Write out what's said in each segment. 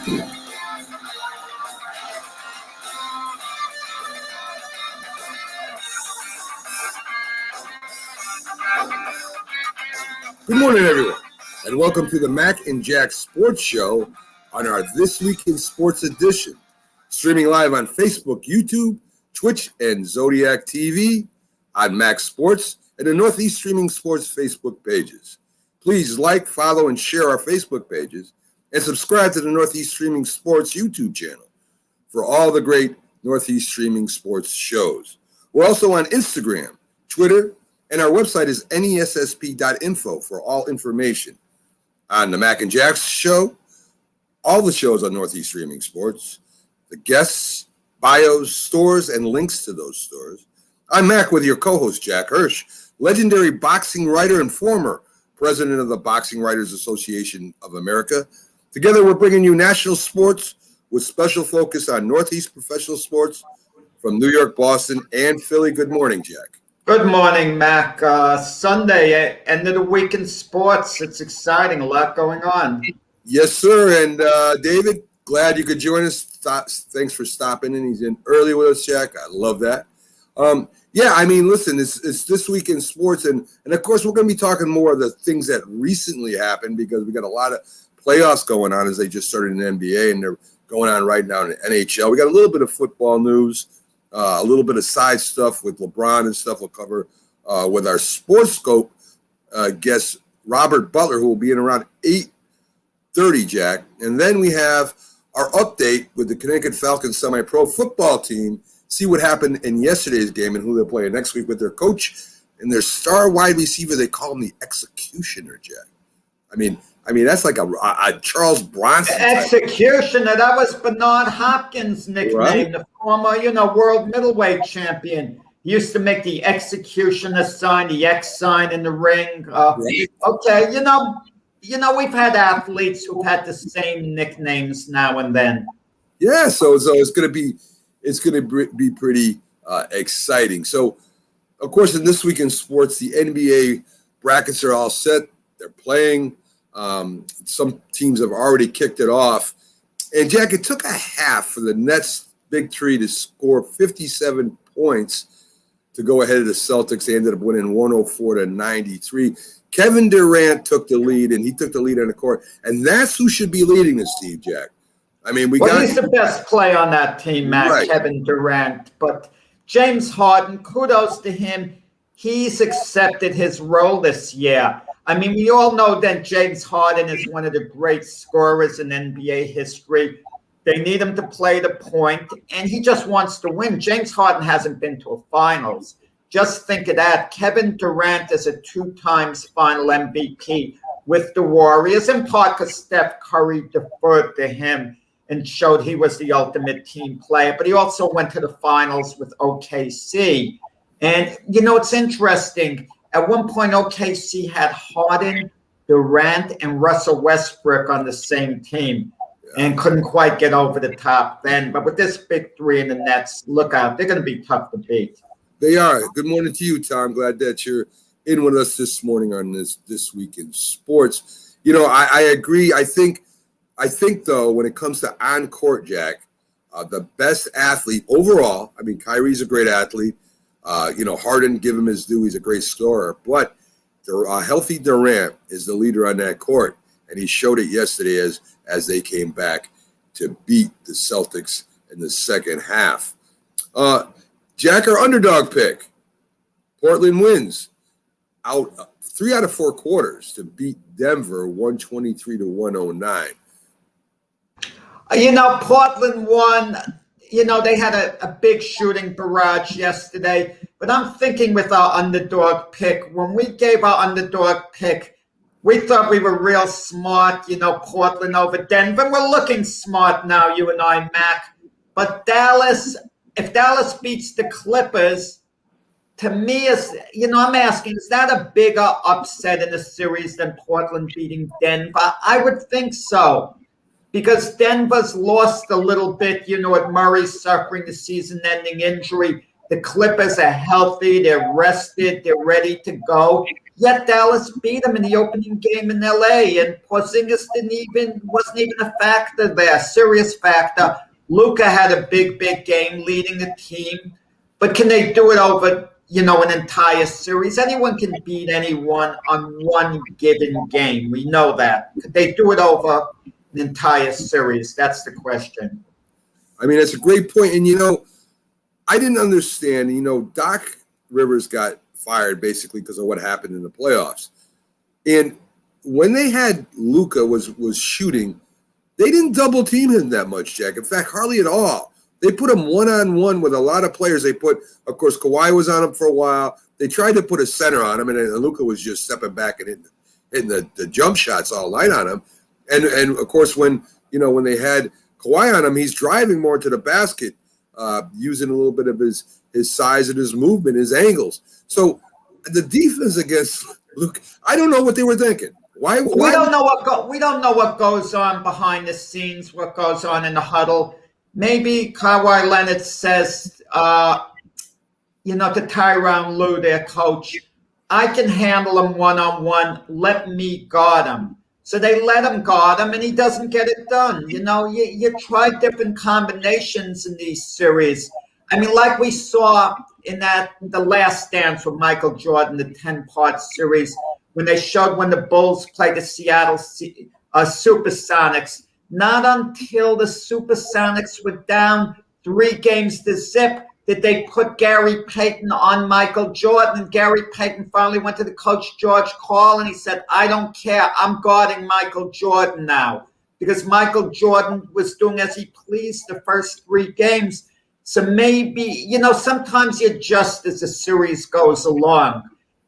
Good morning, everyone, and welcome to the Mac and Jack Sports Show on our This Week in Sports edition, streaming live on Facebook, YouTube, Twitch, and Zodiac TV, on Mac Sports, and the Northeast Streaming Sports Facebook pages. Please like, follow, and share our Facebook pages, and subscribe to the Northeast Streaming Sports YouTube channel for all the great Northeast Streaming Sports shows. We're also on Instagram, Twitter, and our website is nessp.info for all information on the Mac and Jack Show, all the shows on Northeast Streaming Sports, the guests, bios, stores, and links to those stores. I'm Mac with your co-host, Jack Hirsch, legendary boxing writer and former president of the Boxing Writers Association of America. Together, we're bringing you national sports with special focus on Northeast professional sports from New York, Boston, and Philly. Good morning, Jack. Good morning, Mac. Sunday, end of the week in sports. It's exciting. A lot going on. Yes, sir. And David, glad you could join us. Thanks for stopping in. He's in early with us, Jack. I love that. Listen, it's this week in sports. And of course, we're going to be talking more of the things that recently happened because we got a lot of playoffs going on as they just started in the NBA and they're going on right now in the NHL. We got a little bit of football news. A little bit of side stuff with LeBron and stuff we'll cover with our Sports Scope guest, Robert Butler, who will be in around 8:30, Jack. And then we have our update with the Connecticut Falcons semi-pro football team, see what happened in yesterday's game and who they're playing next week with their coach and their star wide receiver. They call him the Executioner, Jack. I mean, that's like a Charles Bronson Executioner. That was Bernard Hopkins' nickname, right? The former, world middleweight champion. He used to make the Executioner sign, the X sign in the ring. Right. Okay, we've had athletes who've had the same nicknames now and then. Yeah, so it's going to be pretty exciting. So, of course, in This Week in Sports, the NBA brackets are all set. They're playing. Some teams have already kicked it off. And, Jack, it took a half for the Nets Big Three to score 57 points to go ahead of the Celtics. They ended up winning 104-93. Kevin Durant took the lead, and he took the lead on the court. And that's who should be leading this team, Jack. I mean, he's the best player on that team, Matt, right. Kevin Durant. But James Harden, kudos to him. He's accepted his role this year. I mean, we all know that James Harden is one of the great scorers in NBA history. They need him to play the point, and he just wants to win. James Harden hasn't been to a finals. Just think of that. Kevin Durant is a 2-time final MVP with the Warriors, in part because Steph Curry deferred to him and showed he was the ultimate team player. But he also went to the finals with OKC. And, it's interesting. At one point, OKC had Harden, Durant, and Russell Westbrook on the same team and couldn't quite get over the top then. But with this Big Three in the Nets, look out. They're going to be tough to beat. They are. Good morning to you, Tom. Glad that you're in with us this morning on this week in sports. I agree. I think, though, when it comes to on-court, Jack, the best athlete overall, I mean, Kyrie's a great athlete. Harden, give him his due. He's a great scorer. But healthy Durant is the leader on that court, and he showed it yesterday as they came back to beat the Celtics in the second half. Jack, our underdog pick. Portland wins out 3 out of 4 quarters to beat Denver 123-109. Portland won. They had a big shooting barrage yesterday, but I'm thinking with our underdog pick, when we gave our underdog pick, we thought we were real smart, Portland over Denver. We're looking smart now, you and I, Mac. But if Dallas beats the Clippers, to me, I'm asking, is that a bigger upset in the series than Portland beating Denver? I would think so. Because Denver's lost a little bit, with Murray suffering the season-ending injury. The Clippers are healthy. They're rested. They're ready to go. Yet Dallas beat them in the opening game in LA, and Porzingis wasn't even a factor there, serious factor. Luka had a big game leading the team, but can they do it over, an entire series? Anyone can beat anyone on one given game. We know that. Could they do it over an entire series? That's the question. I mean, that's a great point. And, I didn't understand, Doc Rivers got fired basically because of what happened in the playoffs. And when they had Luka was shooting, they didn't double team him that much, Jack. In fact, hardly at all. They put him one-on-one with a lot of players. They put, of course, Kawhi was on him for a while. They tried to put a center on him, and Luka was just stepping back and hitting the jump shots all night on him. And of course, when they had Kawhi on him, he's driving more to the basket, using a little bit of his size and his movement, his angles. So the defense against Luka, I don't know what they were thinking. Why? We don't know what goes on behind the scenes, what goes on in the huddle. Maybe Kawhi Leonard says, to Tyronn Lue, their coach, I can handle him one-on-one. Let me guard him. So they let him guard him, and he doesn't get it done. You try different combinations in these series. I mean, like we saw in the Last Dance with Michael Jordan, the 10-part series, when they showed when the Bulls played the Seattle Supersonics. Not until the Supersonics were down 3-0 did they put Gary Payton on Michael Jordan. And Gary Payton finally went to the coach, George Karl, and he said, I don't care. I'm guarding Michael Jordan now. Because Michael Jordan was doing as he pleased the first 3 games. So maybe, sometimes you adjust as the series goes along.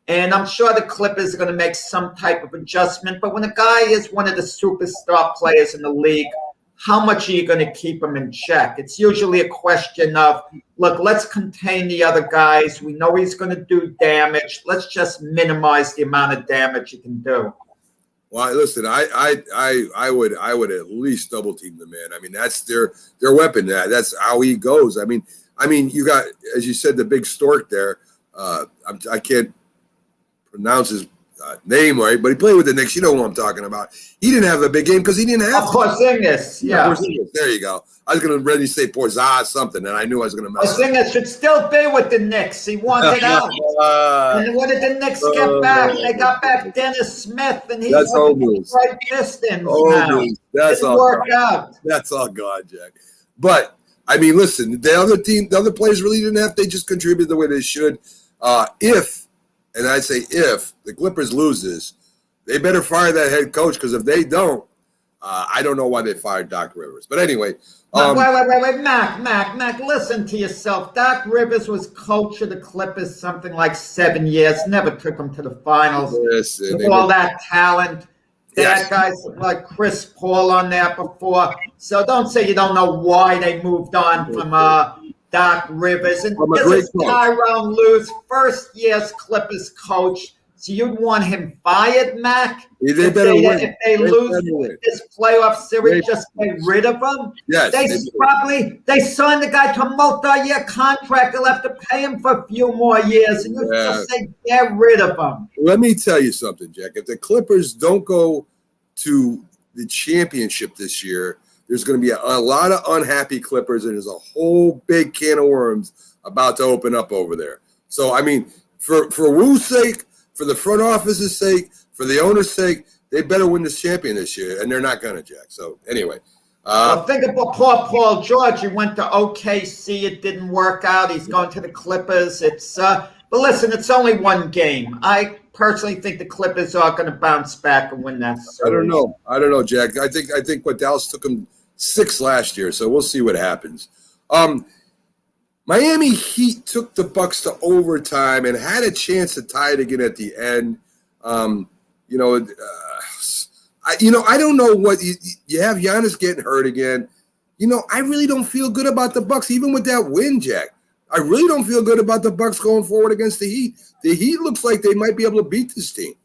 And I'm sure the Clippers are going to make some type of adjustment. But when a guy is one of the superstar players in the league, how much are you going to keep him in check? It's usually a question of, look, let's contain the other guys. We know he's going to do damage. Let's just minimize the amount of damage he can do. Well, listen, I would at least double team the man. I mean, that's their weapon. That's how he goes. I mean, you got, as you said, the big stork there. I can't pronounce his name right, but he played with the Knicks. You know who I'm talking about. He didn't have a big game because he didn't have Porzingis. Yeah. Porzingis. There you go. I was going to ready say Porzingis something, and I knew I was going to mess up. Porzingis should still be with the Knicks. He wanted out. And what did the Knicks get back? They got back Dennis Smith, and he's the right Pistons now. That's didn't all work gone. out. That's all gone, Jack. But I mean, listen, the other players really didn't have. They just contributed the way they should. And I say if the Clippers loses, they better fire that head coach, because if they don't, I don't know why they fired Doc Rivers. But anyway. Wait, Mac, listen to yourself. Doc Rivers was coach of the Clippers something like 7 years, never took them to the finals. Listen, with all that talent. They had guys like Chris Paul on there before. So don't say you don't know why they moved on from Doc Rivers. And this is Tyronn Lue's first year's Clippers coach. So you'd want him fired, Mac? If they lose this playoff series, just get rid of him? Yes. They signed the guy to a multi-year contract. They'll have to pay him for a few more years. And you just say, get rid of him. Let me tell you something, Jack. If the Clippers don't go to the championship this year, there's going to be a lot of unhappy Clippers, and there's a whole big can of worms about to open up over there. So, I mean, for Wu's sake, for the front office's sake, for the owner's sake, they better win this champion this year, and they're not going to, Jack. So, anyway. Think about poor Paul George. He went to OKC. It didn't work out. He's going to the Clippers. But listen, it's only one game. I personally think the Clippers are going to bounce back and win that series. I don't know, Jack. I think what Dallas took them 6 last year, so we'll see what happens. Miami Heat took the Bucks to overtime and had a chance to tie it again at the end. I don't know what you have. Giannis getting hurt again. I really don't feel good about the Bucks, even with that win, Jack. I really don't feel good about the Bucks going forward against the Heat. The Heat looks like they might be able to beat this team.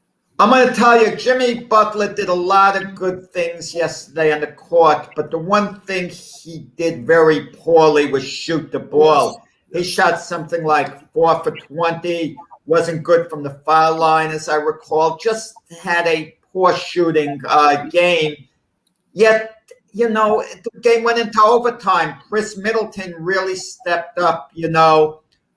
I'm going to tell you, Jimmy Butler did a lot of good things yesterday on the court, but the one thing he did very poorly was shoot the ball. He shot something like 4 for 20, wasn't good from the foul line, as I recall. Just had a poor shooting game. Yet, the game went into overtime. Chris Middleton really stepped up,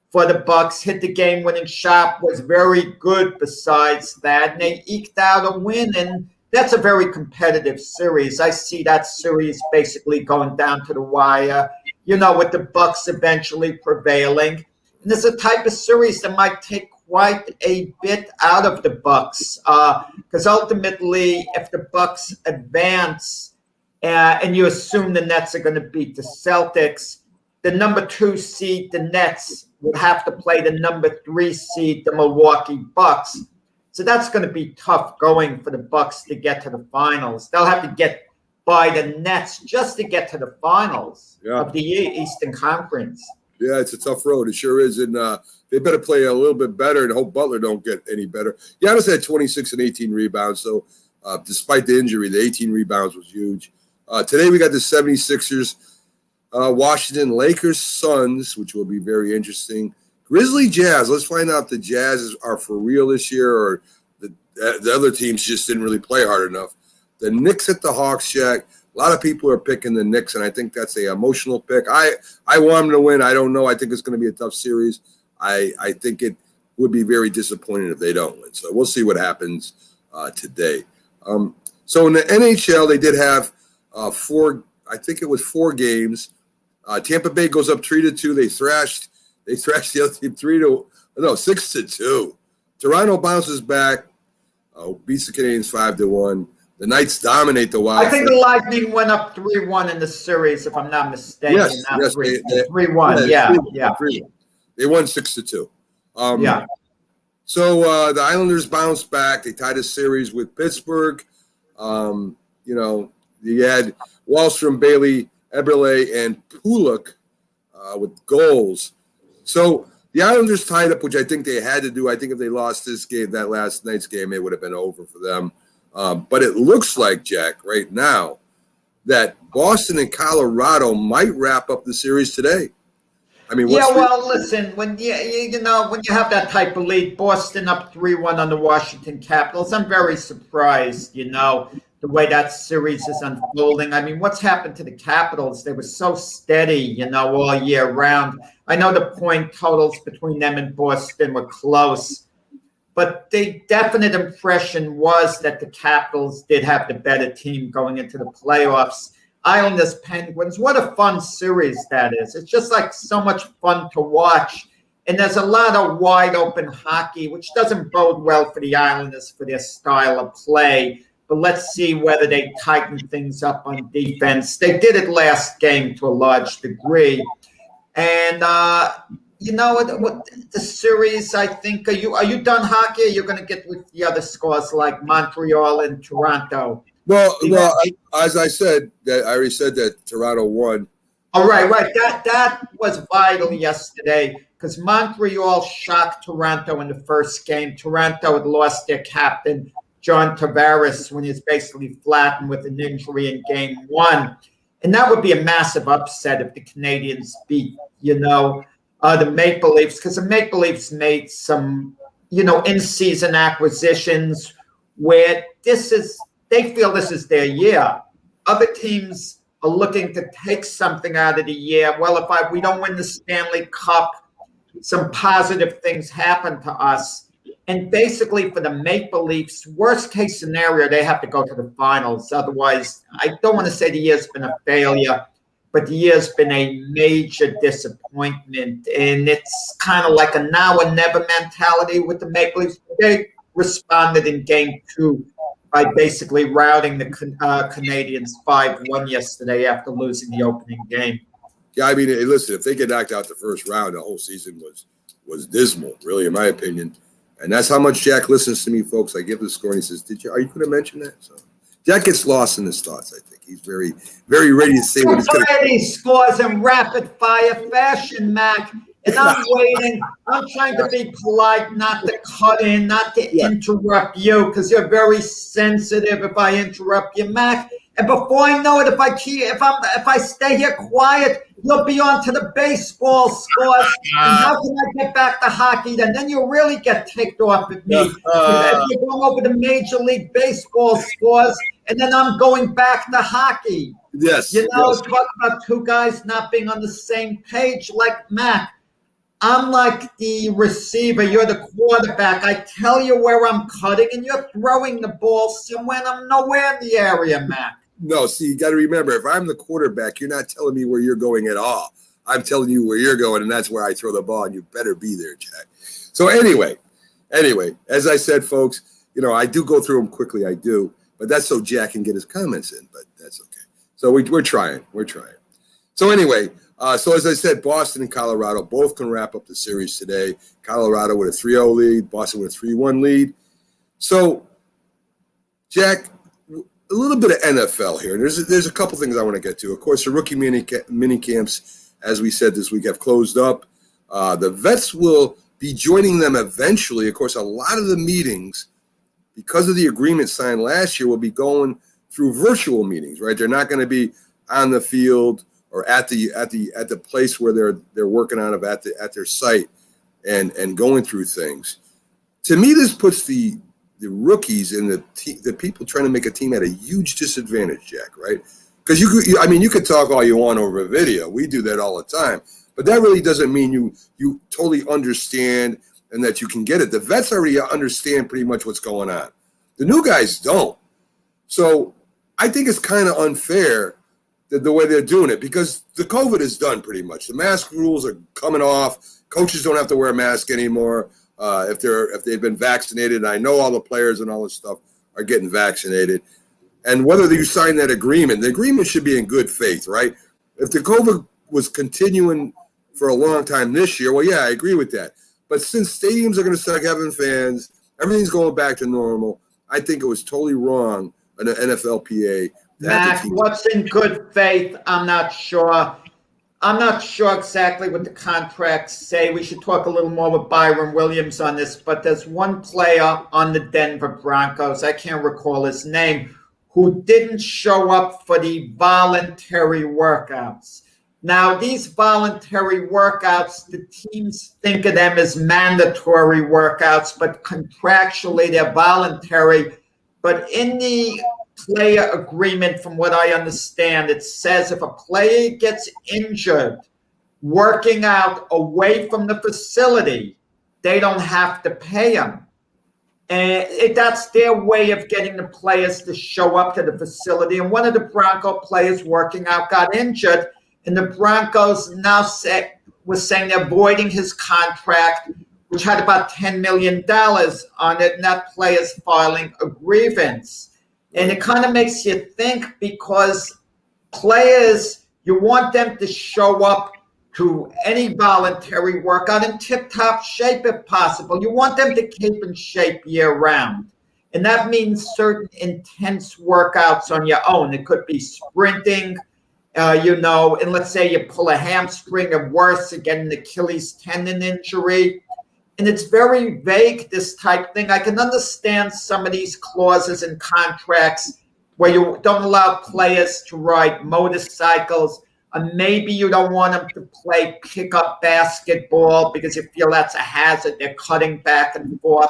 for the Bucks. Hit the game-winning shot, was very good besides that. And they eked out a win, and that's a very competitive series. I see that series basically going down to the wire, with the Bucks eventually prevailing. And there's a type of series that might take quite a bit out of the Bucks, because ultimately, if the Bucks advance and you assume the Nets are going to beat the Celtics, the number 2 seed, the Nets, would have to play the number 3 seed, the Milwaukee Bucks. So that's going to be tough going for the Bucks to get to the finals. They'll have to get by the Nets just to get to the finals of the Eastern Conference. Yeah, it's a tough road. It sure is. And they better play a little bit better and hope Butler don't get any better. Giannis had 26 and 18 rebounds. So despite the injury, the 18 rebounds was huge. Today we got the 76ers, Washington, Lakers, Suns, which will be very interesting. Grizzly, Jazz. Let's find out if the Jazz are for real this year or the other teams just didn't really play hard enough. The Knicks at the Hawks, Jack. A lot of people are picking the Knicks, and I think that's an emotional pick. I want them to win. I don't know. I think it's going to be a tough series. I think it would be very disappointing if they don't win. So we'll see what happens today. So in the NHL, they did have 4 4 games. Tampa Bay goes up 3-2. They thrashed the other team 6-2. Toronto bounces back, beats the Canadiens 5-1. The Knights dominate the Wild. I think the Lightning went up 3-1 in the series, if I'm not mistaken. Yes, 3-1. Yeah. 3-1. They won 6-2. Yeah. So the Islanders bounced back. They tied a series with Pittsburgh. You had Wallstrom, Bailey, Eberle, and Pulock with goals. So the Islanders tied up, which I think they had to do. I think if they lost this game, that last night's game, it would have been over for them. But it looks like, Jack, right now, that Boston and Colorado might wrap up the series today. I mean, listen, when you have that type of lead, Boston up 3-1 on the Washington Capitals, I'm very surprised, the way that series is unfolding. I mean, what's happened to the Capitals? They were so steady, all year round. I know the point totals between them and Boston were close, but the definite impression was that the Capitals did have the better team going into the playoffs. Islanders, Penguins, what a fun series that is. It's just like so much fun to watch. And there's a lot of wide open hockey, which doesn't bode well for the Islanders for their style of play. But let's see whether they tighten things up on defense. They did it last game to a large degree. And, the series, I think, are you done hockey? Or you're going to get with the other scores like Montreal and Toronto? Well, as I said, I already said that Toronto won. All right. That was vital yesterday because Montreal shocked Toronto in the first game. Toronto had lost their captain, John Tavares, when he's basically flattened with an injury in game 1. And that would be a massive upset if the Canadians beat, the Maple Leafs, because the Maple Leafs made some, in-season acquisitions where they feel this is their year. Other teams are looking to take something out of the year. Well, if we don't win the Stanley Cup, some positive things happen to us. And basically for the Maple Leafs, worst case scenario, they have to go to the finals. Otherwise, I don't want to say the year's been a failure, but the year's been a major disappointment. And it's kind of like a now or never mentality with the Maple Leafs. They responded in game 2 by basically routing the Canadians 5-1 yesterday after losing the opening game. Yeah, I mean, listen, if they get knocked out the first round, the whole season was dismal, really, in my opinion. And that's how much Jack listens to me, folks. I give the score, and he says, are you going to mention that? So Jack gets lost in his thoughts, I think. He's very, very ready to say what he's going to say. He scores in rapid-fire fashion, Mac. And I'm waiting. I'm trying to be polite, not to cut in, not to interrupt you, because you're very sensitive if I interrupt you, Mac. And before I know it, if I stay here quiet, you'll be on to the baseball scores. And how can I get back to hockey? And then you'll really get ticked off at me. If you're going over the Major League Baseball scores, and then I'm going back to hockey. Yes. You know, talk about two guys not being on the same page like Mac. I'm like the receiver. You're the quarterback. I tell you where I'm cutting, and you're throwing the ball somewhere, and I'm nowhere in the area, Mac. No, see, you got to remember, if I'm the quarterback, you're not telling me where you're going at all. I'm telling you where you're going, and that's where I throw the ball, and you better be there, Jack. So anyway, as I said, folks, you know, I do go through them quickly. I do. But that's so Jack can get his comments in, but that's okay. So we're trying. So anyway, so as I said, Boston and Colorado both can wrap up the series today. Colorado with a 3-0 lead, Boston with a 3-1 lead. So, Jack, a little bit of NFL here. There's a couple things I want to get to. Of course, the rookie mini camps, as we said this week, have closed up. The vets will be joining them eventually. Of course, a lot of the meetings, because of the agreement signed last year, will be going through virtual meetings, right? They're not going to be on the field or at the place where they're working out of at their site and going through things. To me, this puts the rookies and the people trying to make a team at a huge disadvantage, Jack, right? Because you could talk all you want over a video. We do that all the time, but that really doesn't mean you totally understand and that you can get it. The vets already understand pretty much what's going on. The new guys don't. So I think it's kind of unfair the way they're doing it, because the COVID is done pretty much. The mask rules are coming off. Coaches don't have to wear a mask anymore if they've been vaccinated. And I know all the players and all this stuff are getting vaccinated. And whether you sign that agreement, the agreement should be in good faith, right? If the COVID was continuing for a long time this year, well, yeah, I agree with that. But since stadiums are going to start having fans, everything's going back to normal, I think it was totally wrong in the NFLPA. Mac, what's in good faith? I'm not sure. I'm not sure exactly what the contracts say. We should talk a little more with Byron Williams on this, but there's one player on the Denver Broncos, I can't recall his name, who didn't show up for the voluntary workouts. Now, these voluntary workouts, the teams think of them as mandatory workouts, but contractually they're voluntary. But in the player agreement, from what I understand, it says if a player gets injured working out away from the facility, they don't have to pay him. And that's their way of getting the players to show up to the facility. And one of the Bronco players working out got injured, and the Broncos now was saying they're voiding his contract, which had about $10 million on it, and that player's filing a grievance. And it kind of makes you think, because players, you want them to show up to any voluntary workout in tip-top shape if possible. You want them to keep in shape year-round. And that means certain intense workouts on your own. It could be sprinting, and let's say you pull a hamstring or worse, you get an Achilles tendon injury. And it's very vague, this type thing. I can understand some of these clauses in contracts where you don't allow players to ride motorcycles. Maybe you don't want them to play pickup basketball because you feel that's a hazard. They're cutting back and forth.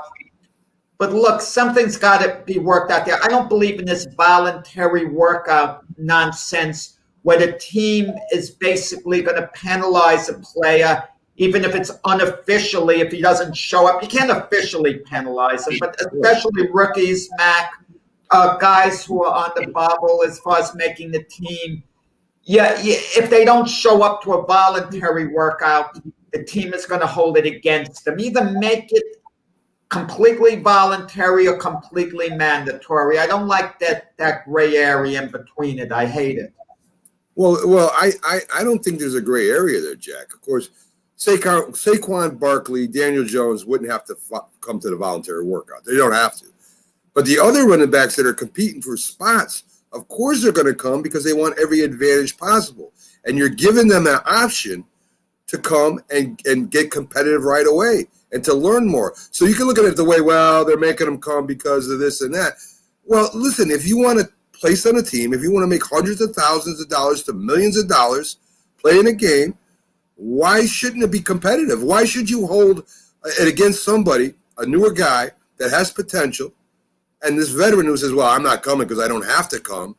But look, something's got to be worked out there. I don't believe in this voluntary workout nonsense where the team is basically going to penalize a player, even if it's unofficially, if he doesn't show up. You can't officially penalize him, but especially rookies, Mac, guys who are on the bubble as far as making the team. Yeah, if they don't show up to a voluntary workout, the team is going to hold it against them. Either make it completely voluntary or completely mandatory. I don't like that gray area in between it. I hate it. Well, I don't think there's a gray area there, Jack. Of course, Saquon Barkley, Daniel Jones wouldn't have to come to the voluntary workout. They don't have to. But the other running backs that are competing for spots, of course they're going to come because they want every advantage possible. And you're giving them an option to come and get competitive right away and to learn more. So you can look at it the way, well, they're making them come because of this and that. Well, listen, if you want to place on a team, if you want to make hundreds of thousands of dollars to millions of dollars, playing a game. Why shouldn't it be competitive? Why should you hold it against somebody, a newer guy that has potential, and this veteran who says, well, I'm not coming because I don't have to come?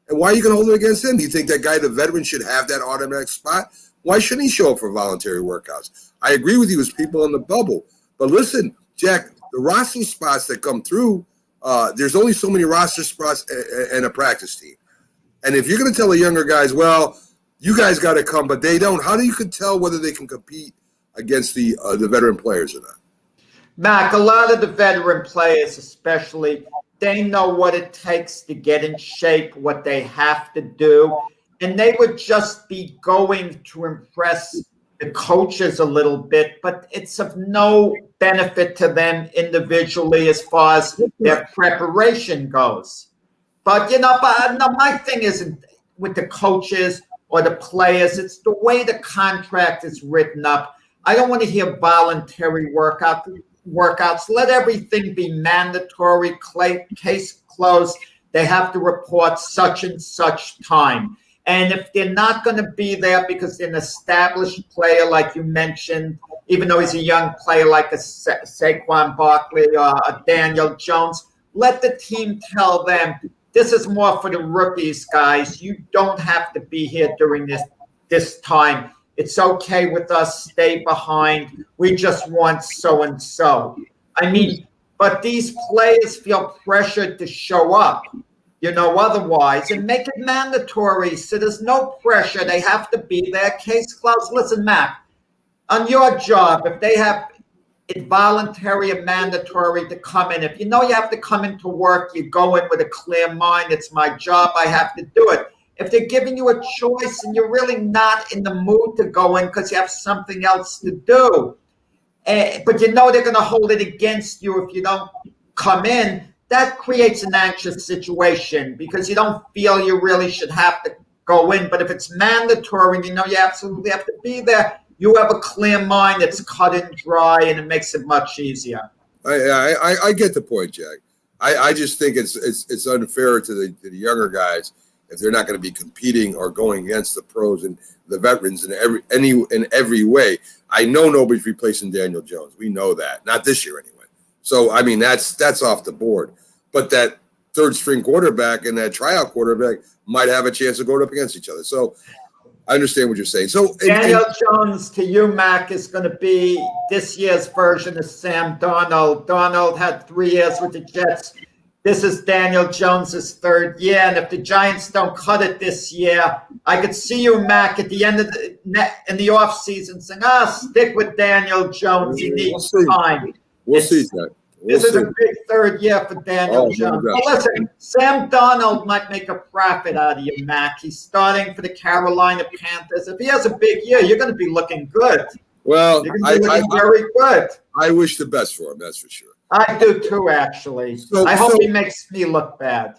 And why are you going to hold it against him? Do you think that guy, the veteran, should have that automatic spot? Why shouldn't he show up for voluntary workouts? I agree with you as people in the bubble. But listen, Jack, the roster spots that come through, there's only so many roster spots in a practice team. And if you're going to tell the younger guys, well, you guys got to come, but they don't, how do you can tell whether they can compete against the veteran players or not? Mac, a lot of the veteran players especially, they know what it takes to get in shape, what they have to do, and they would just be going to impress the coaches a little bit, but it's of no benefit to them individually as far as their preparation goes. But, my thing isn't with the coaches or the players. It's the way the contract is written up. I don't want to hear voluntary workouts. Let everything be mandatory, case closed. They have to report such and such time. And if they're not going to be there because they're an established player, like you mentioned, even though he's a young player like a Saquon Barkley or a Daniel Jones, let the team tell them, this is more for the rookies, guys. You don't have to be here during this time. It's okay with us. Stay behind. We just want so-and-so. But these players feel pressured to show up, otherwise, and make it mandatory. So there's no pressure. They have to be there. Case closed. Listen, Mac, on your job, if they have it voluntary and mandatory to come in, if you know you have to come into work, you go in with a clear mind. It's my job. I have to do it. If they're giving you a choice and you're really not in the mood to go in because you have something else to do, but they're going to hold it against you if you don't come in, that creates an anxious situation because you don't feel you really should have to go in. But if it's mandatory and you absolutely have to be there, you have a clear mind, it's cut and dry, and it makes it much easier. I get the point, Jack. I just think it's unfair to the younger guys if they're not going to be competing or going against the pros and the veterans in every way. I know nobody's replacing Daniel Jones. We know that. Not this year anyway. So, that's off the board. But that third string quarterback and that tryout quarterback might have a chance to go up against each other. So I understand what you're saying. So Daniel Jones to you, Mac, is going to be this year's version of Sam Darnold. Darnold had 3 years with the Jets. This is Daniel Jones's third year, and if the Giants don't cut it this year, I could see you, Mac, at the end of in the offseason saying, stick with Daniel Jones. He needs time. We'll see, Jack. This is a big third year for Daniel Jones. But listen, Sam Darnold might make a profit out of you, Mac. He's starting for the Carolina Panthers. If he has a big year, you're going to be looking good. Well, you're going to be looking very good. I wish the best for him, that's for sure. I do too, actually. I hope he makes me look bad.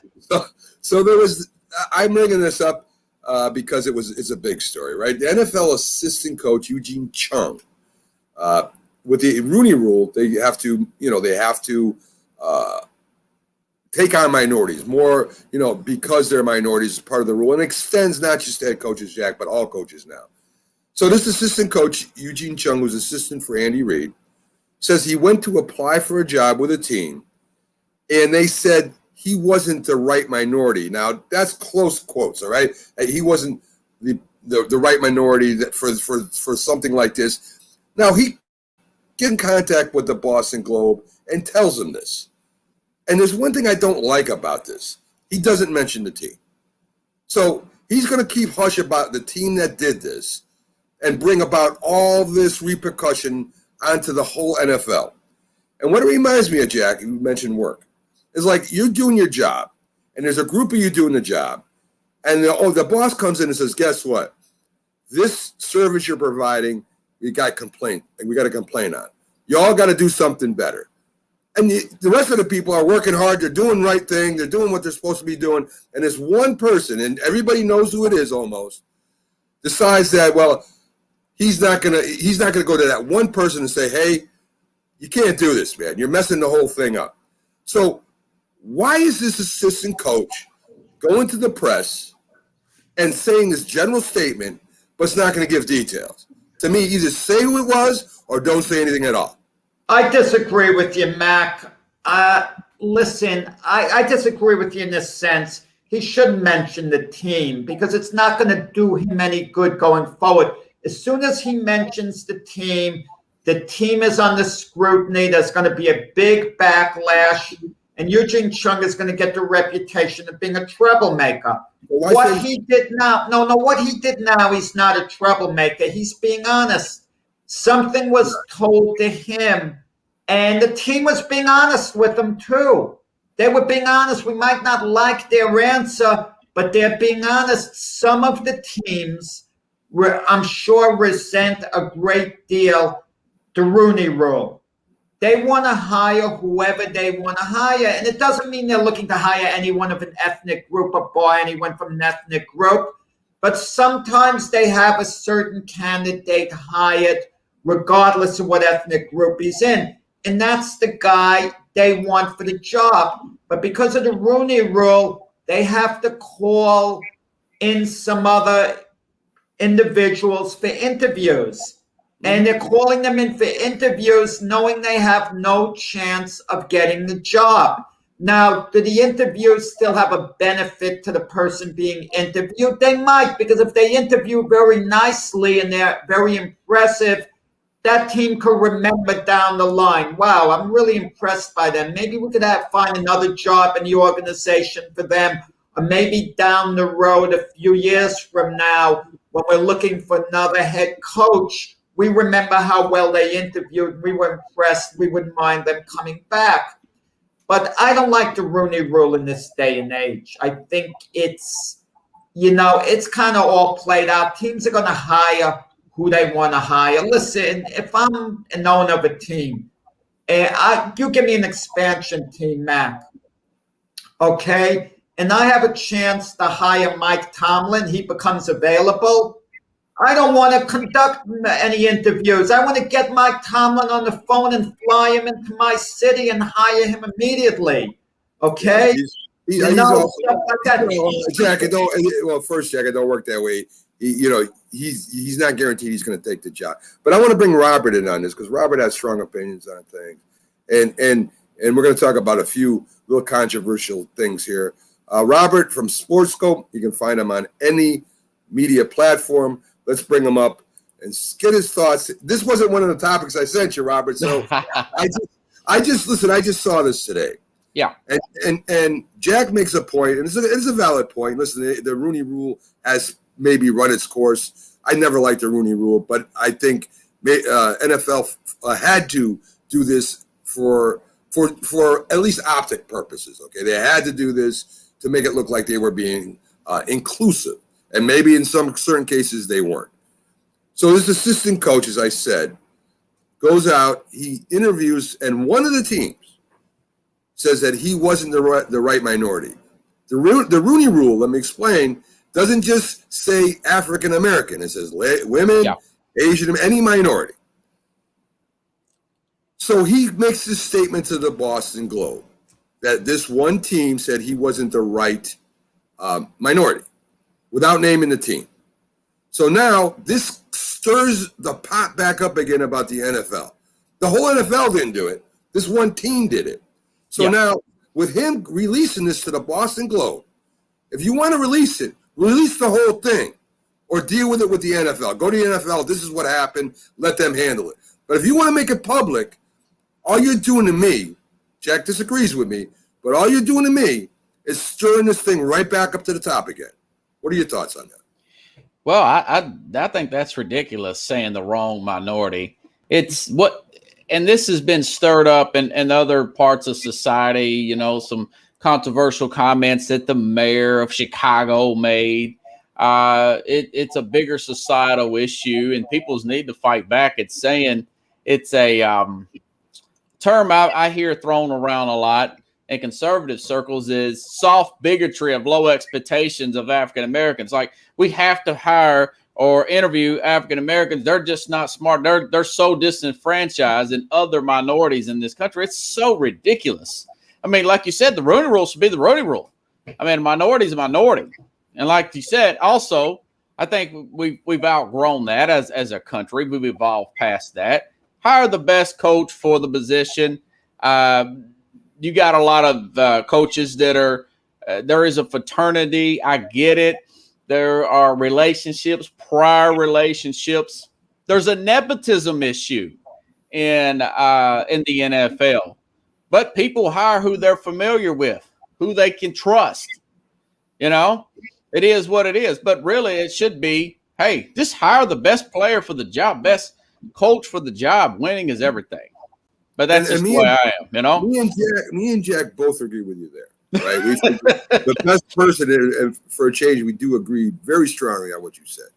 So there was. I'm bringing this up because it's a big story, right? The NFL assistant coach Eugene Chung, with the Rooney Rule, they have to take on minorities more, because they're minorities as part of the rule, and extends not just to head coaches, Jack, but all coaches now. So this assistant coach Eugene Chung, who's assistant for Andy Reid, says he went to apply for a job with a team, and they said he wasn't the right minority. Now, that's close quotes, all right? He wasn't the right minority that for something like this. Now, he get in contact with the Boston Globe and tells him this. And there's one thing I don't like about this. He doesn't mention the team. So he's going to keep hush about the team that did this and bring about all this repercussion onto the whole NFL. And what it reminds me of, Jack, you mentioned work, is like you're doing your job, and there's a group of you doing the job, and the boss comes in and says, guess what? This service you're providing, we got a complaint on. You all got to do something better. And the rest of the people are working hard. They're doing the right thing. They're doing what they're supposed to be doing. And this one person, and everybody knows who it is almost, decides that, well, he's not gonna go to that one person and say, hey, you can't do this, man. You're messing the whole thing up. So why is this assistant coach going to the press and saying this general statement but it's not going to give details. To me, either say who it was or don't say anything at all. I disagree with you, Mac. Listen, I disagree with you in this sense. He shouldn't mention the team because it's not going to do him any good going forward. As soon as he mentions the team is under scrutiny. There's going to be a big backlash, and Eugene Chung is going to get the reputation of being a troublemaker. What he did now, what he did now, he's not a troublemaker. He's being honest. Something was told to him, and the team was being honest with him too. They were being honest. We might not like their answer, but they're being honest. Some of the teams, I'm sure, resent a great deal the Rooney Rule. They want to hire whoever they want to hire, and it doesn't mean they're looking to hire anyone of an ethnic group or buy anyone from an ethnic group, but sometimes they have a certain candidate hired regardless of what ethnic group he's in, and that's the guy they want for the job. But because of the Rooney Rule, they have to call in some other individuals for interviews. And they're calling them in for interviews knowing they have no chance of getting the job. Now, do the interviews still have a benefit to the person being interviewed? They might, because if they interview very nicely and they're very impressive, that team could remember down the line, wow, I'm really impressed by them. Maybe we could find another job in the organization for them. Or maybe down the road, a few years from now, when we're looking for another head coach, we remember how well they interviewed. We were impressed. We wouldn't mind them coming back. But I don't like the Rooney Rule in this day and age. I think it's kind of all played out. Teams are going to hire who they want to hire. Listen, if I'm an owner of a team, you give me an expansion team, Mac, okay, and I have a chance to hire Mike Tomlin, he becomes available, I don't want to conduct any interviews. I want to get Mike Tomlin on the phone and fly him into my city and hire him immediately. Okay? Jack, first, Jack, it don't work that way. He's not guaranteed he's going to take the job. But I want to bring Robert in on this because Robert has strong opinions on things. And we're going to talk about a few little controversial things here. Robert from SportsScope, you can find him on any media platform. Let's bring him up and get his thoughts. This wasn't one of the topics I sent you, Robert. So I just saw this today. Yeah. And Jack makes a point, and it's a valid point. Listen, the Rooney Rule has maybe run its course. I never liked the Rooney Rule, but I think NFL had to do this for at least optic purposes. Okay, they had to do this to make it look like they were being inclusive. And maybe in some certain cases they weren't. So this assistant coach, as I said, goes out, he interviews, and one of the teams says that he wasn't the right minority. The Rooney Rule, let me explain, doesn't just say African American. It says women, Asian, any minority. So he makes this statement to the Boston Globe that this one team said he wasn't the right minority, without naming the team. So now this stirs the pot back up again about the NFL. The whole NFL didn't do it. This one team did it. So now with him releasing this to the Boston Globe, if you want to release it, release the whole thing or deal with it with the NFL. Go to the NFL. This is what happened. Let them handle it. But if you want to make it public, all you're doing to me, Jack disagrees with me, but all you're doing to me is stirring this thing right back up to the top again. What are your thoughts on that? Well, I think that's ridiculous, saying the wrong minority. And this has been stirred up in other parts of society, some controversial comments that the mayor of Chicago made. It's a bigger societal issue, and people need to fight back. It's saying it's a term I hear thrown around a lot in conservative circles is soft bigotry of low expectations of African Americans. Like, we have to hire or interview African Americans. They're just not smart. They're so disenfranchised in other minorities in this country. It's so ridiculous. I mean, like you said, the Rooney Rule should be the Rooney Rule. I mean, a minority is a minority. And like you said, also, I think we've outgrown that as a country. We've evolved past that. Hire the best coach for the position. You got a lot of coaches that are there is a fraternity. I get it. There are relationships, prior relationships. There's a nepotism issue in the NFL, but people hire who they're familiar with, who they can trust. You know, it is what it is. But really, it should be, hey, just hire the best player for the job, best coach for the job. Winning is everything. But that's just the way I am, you know? Me and Jack both agree with you there, right? We think the best person, and for a change, we do agree very strongly on what you said.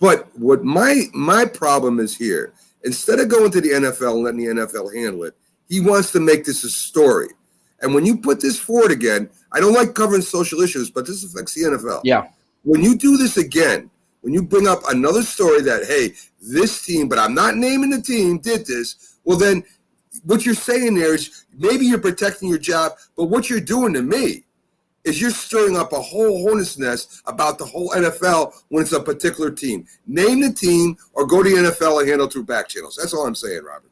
But what my problem is here, instead of going to the NFL and letting the NFL handle it, he wants to make this a story. And when you put this forward again, I don't like covering social issues, but this affects the NFL. Yeah. When you do this again, when you bring up another story that, hey, this team, but I'm not naming the team, did this, well, then what you're saying there is maybe you're protecting your job, but what you're doing to me is you're stirring up a whole hornet's nest about the whole NFL when it's a particular team. Name the team or go to the NFL and handle through back channels. That's all I'm saying, Robert.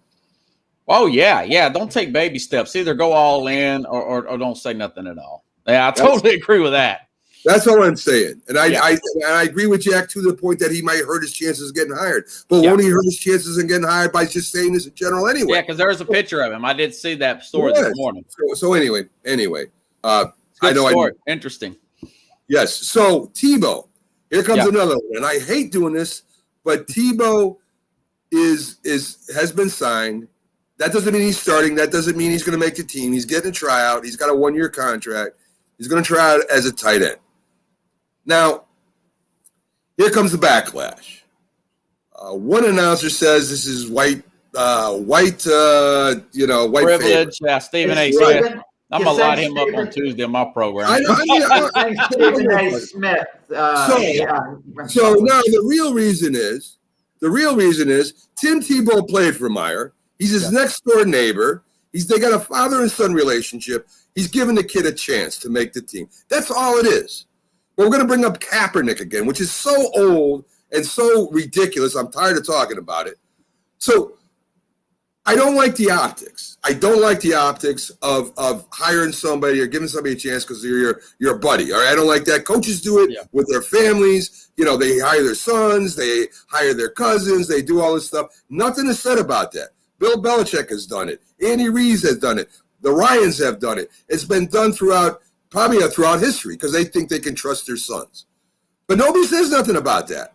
Oh, yeah. Don't take baby steps. Either go all in or don't say nothing at all. Yeah, I totally agree with that. That's all I'm saying. And I agree with Jack to the point that he might hurt his chances of getting hired. But won't he hurt his chances of getting hired by just saying this in general anyway? Yeah, because there's a picture of him. I did see that story this morning. So anyway. I know. Interesting. Yes. So Tebow, here comes another one. And I hate doing this, but Tebow has been signed. That doesn't mean he's starting. That doesn't mean he's going to make the team. He's getting a tryout. He's got a 1-year contract. He's going to try out as a tight end. Now, here comes the backlash. One announcer says this is white privilege. Yeah, Stephen A. Smith. I'm going to light him up on Tuesday on my program. Stephen A. Smith. So now the real reason is Tim Tebow played for Meyer. He's his next door neighbor. They got a father and son relationship. He's giving the kid a chance to make the team. That's all it is. But we're going to bring up Kaepernick again, which is so old and so ridiculous. I'm tired of talking about it. So I don't like the optics. I don't like the optics of hiring somebody or giving somebody a chance because you're a buddy. All right, I don't like that. Coaches do it with their families. You know, they hire their sons, they hire their cousins, they do all this stuff. Nothing is said about that. Bill Belichick has done it. Andy Reid has done it. The Ryans have done it. It's been done throughout history because they think they can trust their sons. But nobody says nothing about that.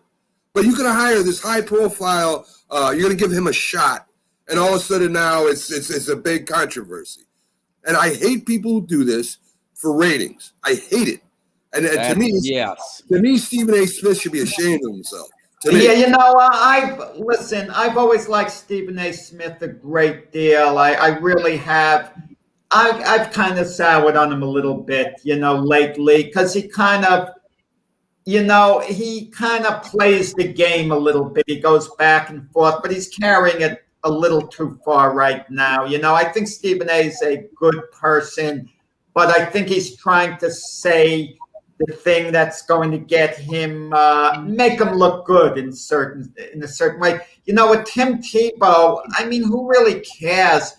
But you can hire this high profile, you're going to give him a shot, and all of a sudden now it's a big controversy. And I hate people who do this for ratings. I hate it. And to me, Stephen A. Smith should be ashamed of himself. Yeah, you know, I've always liked Stephen A. Smith a great deal. I really have. I've kind of soured on him a little bit, lately, because he kind of plays the game a little bit. He goes back and forth, but he's carrying it a little too far right now. I think Stephen A. is a good person, but I think he's trying to say the thing that's going to get him, make him look good in a certain way. With Tim Tebow, I mean, who really cares?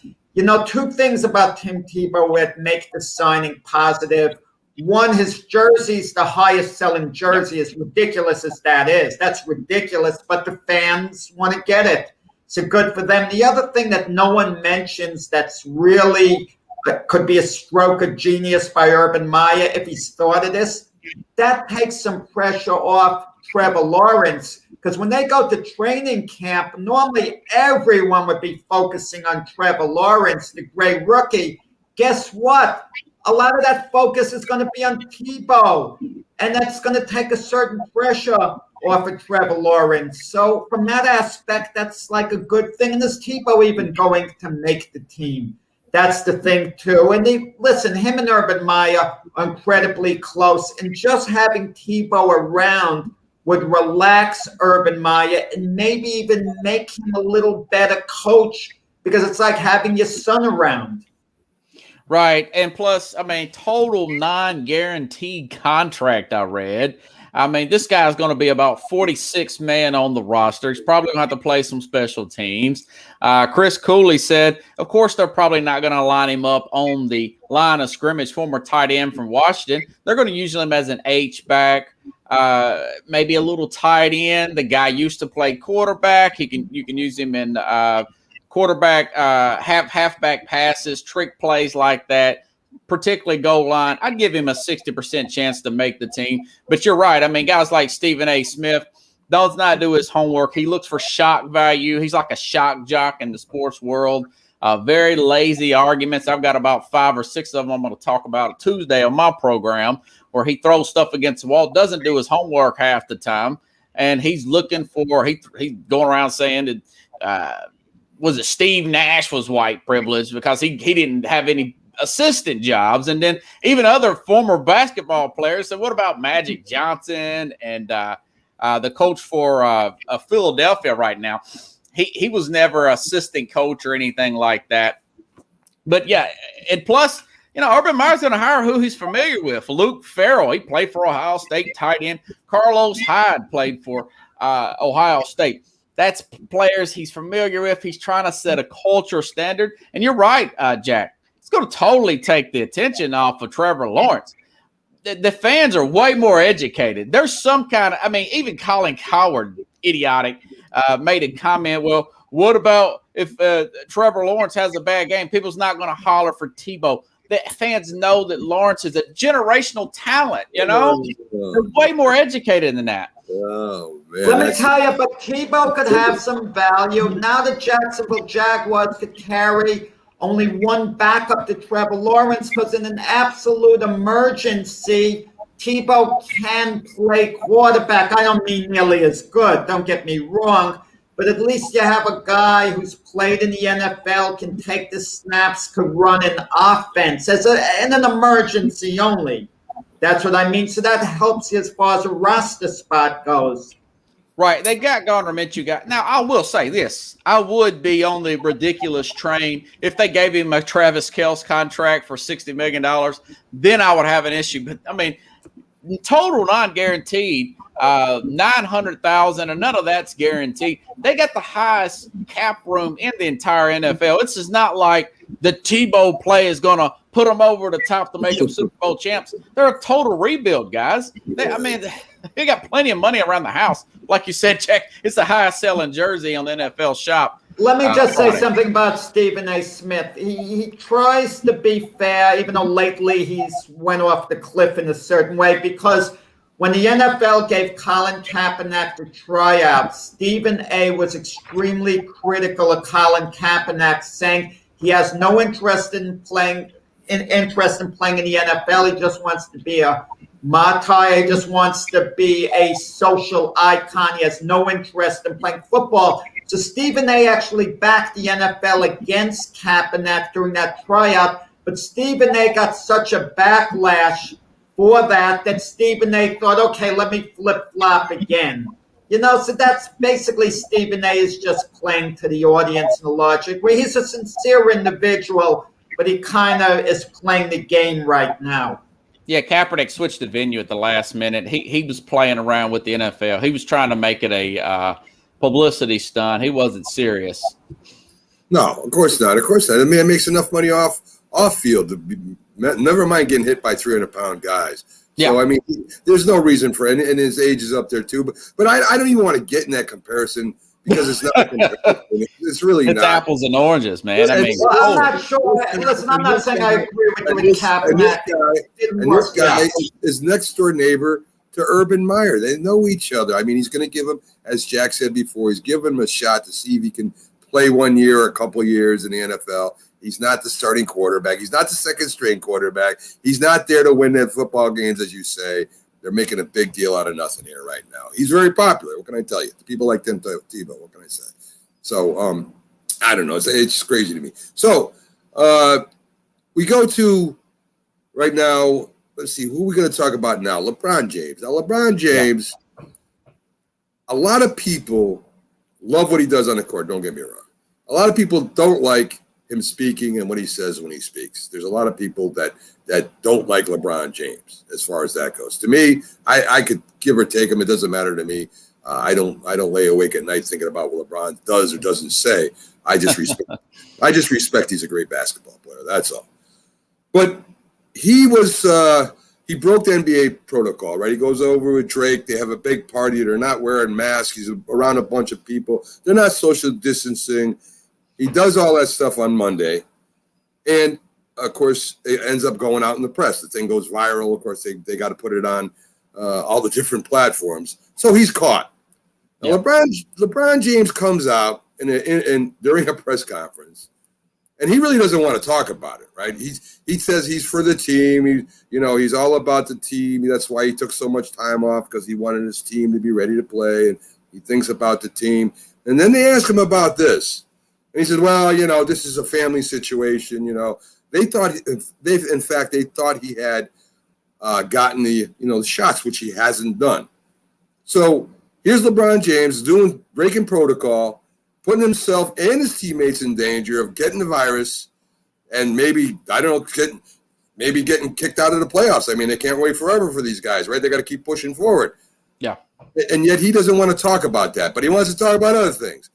Two things about Tim Tebow that make the signing positive. One, his jersey's the highest selling jersey, as ridiculous as that is. That's ridiculous, but the fans want to get it. So good for them. The other thing that no one mentions that's really could be a stroke of genius by Urban Meyer if he's thought of this, that takes some pressure off Trevor Lawrence, because when they go to training camp, normally everyone would be focusing on Trevor Lawrence, the great rookie. Guess what? A lot of that focus is going to be on Tebow, and that's going to take a certain pressure off of Trevor Lawrence. So from that aspect, that's like a good thing. And is Tebow even going to make the team? That's the thing, too. And him and Urban Meyer are incredibly close. And just having Tebow around would relax Urban Meyer and maybe even make him a little better coach, because it's like having your son around. Right. And plus, I mean, total non-guaranteed contract I read. I mean, this guy's going to be about 46 man on the roster. He's probably going to have to play some special teams. Chris Cooley said, of course, they're probably not going to line him up on the line of scrimmage, former tight end from Washington. They're going to use him as an H-back, maybe a little tight end. The guy used to play quarterback. You can use him in quarterback, halfback passes, trick plays like that. Particularly goal line, I'd give him a 60% chance to make the team. But you're right. I mean, guys like Stephen A. Smith does not do his homework. He looks for shock value. He's like a shock jock in the sports world. Very lazy arguments. I've got about 5 or 6 of them I'm going to talk about Tuesday on my program, where he throws stuff against the wall, doesn't do his homework half the time, and he's looking for he's going around saying that was it Steve Nash was white privileged because he didn't have any assistant jobs. And then even other former basketball players said, what about Magic Johnson and the coach for Philadelphia right now? He was never assistant coach or anything like that. But yeah, and plus, Urban Meyer's going to hire who he's familiar with. Luke Farrell, he played for Ohio State tight end. Carlos Hyde played for Ohio State. That's players he's familiar with. He's trying to set a culture standard. And you're right, Jack. It's going to totally take the attention off of Trevor Lawrence. The fans are way more educated. There's some kind of, even Colin Cowherd, idiotic, made a comment, well, what about if Trevor Lawrence has a bad game? People's not going to holler for Tebow. The fans know that Lawrence is a generational talent, They're way more educated than that. Oh, man. Let me tell you, but Tebow could have some value. Now the Jacksonville Jaguars could carry only one backup to Trevor Lawrence because in an absolute emergency, Tebow can play quarterback. I don't mean nearly as good, don't get me wrong, but at least you have a guy who's played in the NFL, can take the snaps, could run an offense in an emergency only. That's what I mean. So that helps you as far as a roster spot goes. Right. They got Gardner Minshew. Now, I will say this. I would be on the ridiculous train if they gave him a Travis Kelce contract for $60 million. Then I would have an issue. But, total non-guaranteed, $900,000, and none of that's guaranteed. They got the highest cap room in the entire NFL. It's just not like the Tebow play is going to put them over the top to make them Super Bowl champs. They're a total rebuild, guys. They got plenty of money around the house. Like you said, Jack, it's the highest selling jersey on the NFL shop. Let me just say something about Stephen A. Smith. He tries to be fair, even though lately he's went off the cliff in a certain way, because when the NFL gave Colin Kaepernick the tryout, Stephen A. was extremely critical of Colin Kaepernick, saying he has no interest in playing in the NFL. He just wants to be a martyr. He just wants to be a social icon. He has no interest in playing football. So Stephen A. actually backed the NFL against Kaepernick during that tryout, but Stephen A. got such a backlash for that Stephen A. thought, okay, let me flip-flop again. So that's basically Stephen A. is just playing to the audience in a large degree. He's a sincere individual, but he kind of is playing the game right now. Yeah, Kaepernick switched the venue at the last minute. He was playing around with the NFL. He was trying to make it a publicity stunt. He wasn't serious. No, of course not. Of course not. It makes enough money off field. Never mind getting hit by 300-pound guys. Yeah. So, there's no reason for it. And his age is up there, too. But I don't even want to get in that comparison because it's not a comparison. It's really not. It's apples and oranges, man. I'm not sure. Listen, I'm not saying I agree with you with Kaepernick. And this guy is next door neighbor to Urban Meyer. They know each other. He's going to give him, as Jack said before, he's giving him a shot to see if he can play 1 year or a couple years in the NFL. He's not the starting quarterback. He's not the second-string quarterback. He's not there to win the football games, as you say. They're making a big deal out of nothing here right now. He's very popular. What can I tell you? People like Tim Tebow. What can I say? So, I don't know. It's just crazy to me. So, we go to right now. Let's see. Who are we going to talk about now? LeBron James. Now, LeBron James, a lot of people love what he does on the court. Don't get me wrong. A lot of people don't like him speaking and what he says when he speaks. There's a lot of people that don't like LeBron James as far as that goes. To me, I could give or take him. It doesn't matter to me. I don't lay awake at night thinking about what LeBron does or doesn't say. I just respect he's a great basketball player. That's all. But he was he broke the NBA protocol, right? He goes over with Drake. They have a big party. They're not wearing masks. He's around a bunch of people. They're not social distancing. He does all that stuff on Monday. And, of course, it ends up going out in the press. The thing goes viral. Of course, they got to put it on all the different platforms. So he's caught. Now, LeBron James comes out and during a press conference, and he really doesn't want to talk about it, right? He says he's for the team. He's all about the team. That's why he took so much time off, because he wanted his team to be ready to play, and he thinks about the team. And then they ask him about this. And he said, well, this is a family situation. They thought he had gotten the shots, which he hasn't done. So here's LeBron James breaking protocol, putting himself and his teammates in danger of getting the virus, and maybe getting kicked out of the playoffs. I mean, they can't wait forever for these guys, right? They got to keep pushing forward. Yeah. And yet he doesn't want to talk about that, but he wants to talk about other things.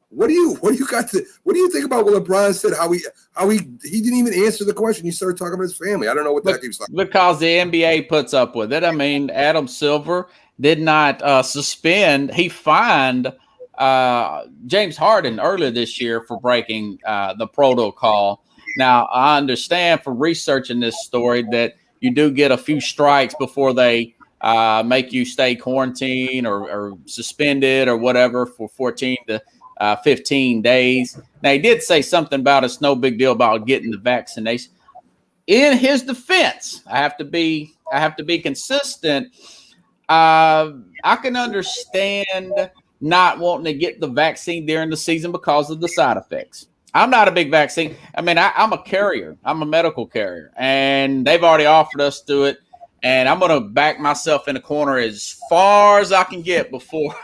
What do you think about what LeBron said? How he didn't even answer the question. He started talking about his family. I don't know what that keeps talking about. Because the NBA puts up with it. I mean, Adam Silver did not suspend. He fined James Harden earlier this year for breaking the protocol. Now, I understand from researching this story that you do get a few strikes before they make you stay quarantined or suspended or whatever for 14 to 15 days. Now, he did say something about it's no big deal about getting the vaccination. In his defense, I have to be consistent. I can understand not wanting to get the vaccine during the season because of the side effects. I'm not a big vaccine. I mean, I'm a carrier. I'm a medical carrier, and they've already offered us to do it. And I'm going to back myself in the corner as far as I can get before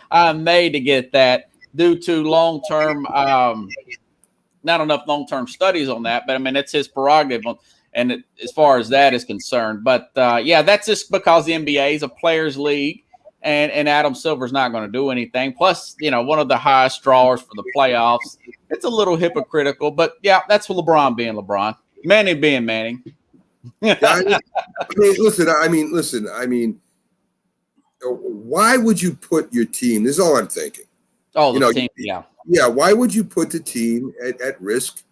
I'm made to get that, due to long-term, not enough long-term studies on that. But I mean, it's his prerogative, and as far as that is concerned. But that's just because the NBA is a players' league. And Adam Silver's not going to do anything. Plus, one of the highest drawers for the playoffs. It's a little hypocritical, but yeah, that's for LeBron being LeBron, Manning being Manning. Listen. Why would you put your team? This is all I'm thinking. Oh, the team, yeah. Yeah, why would you put the team at risk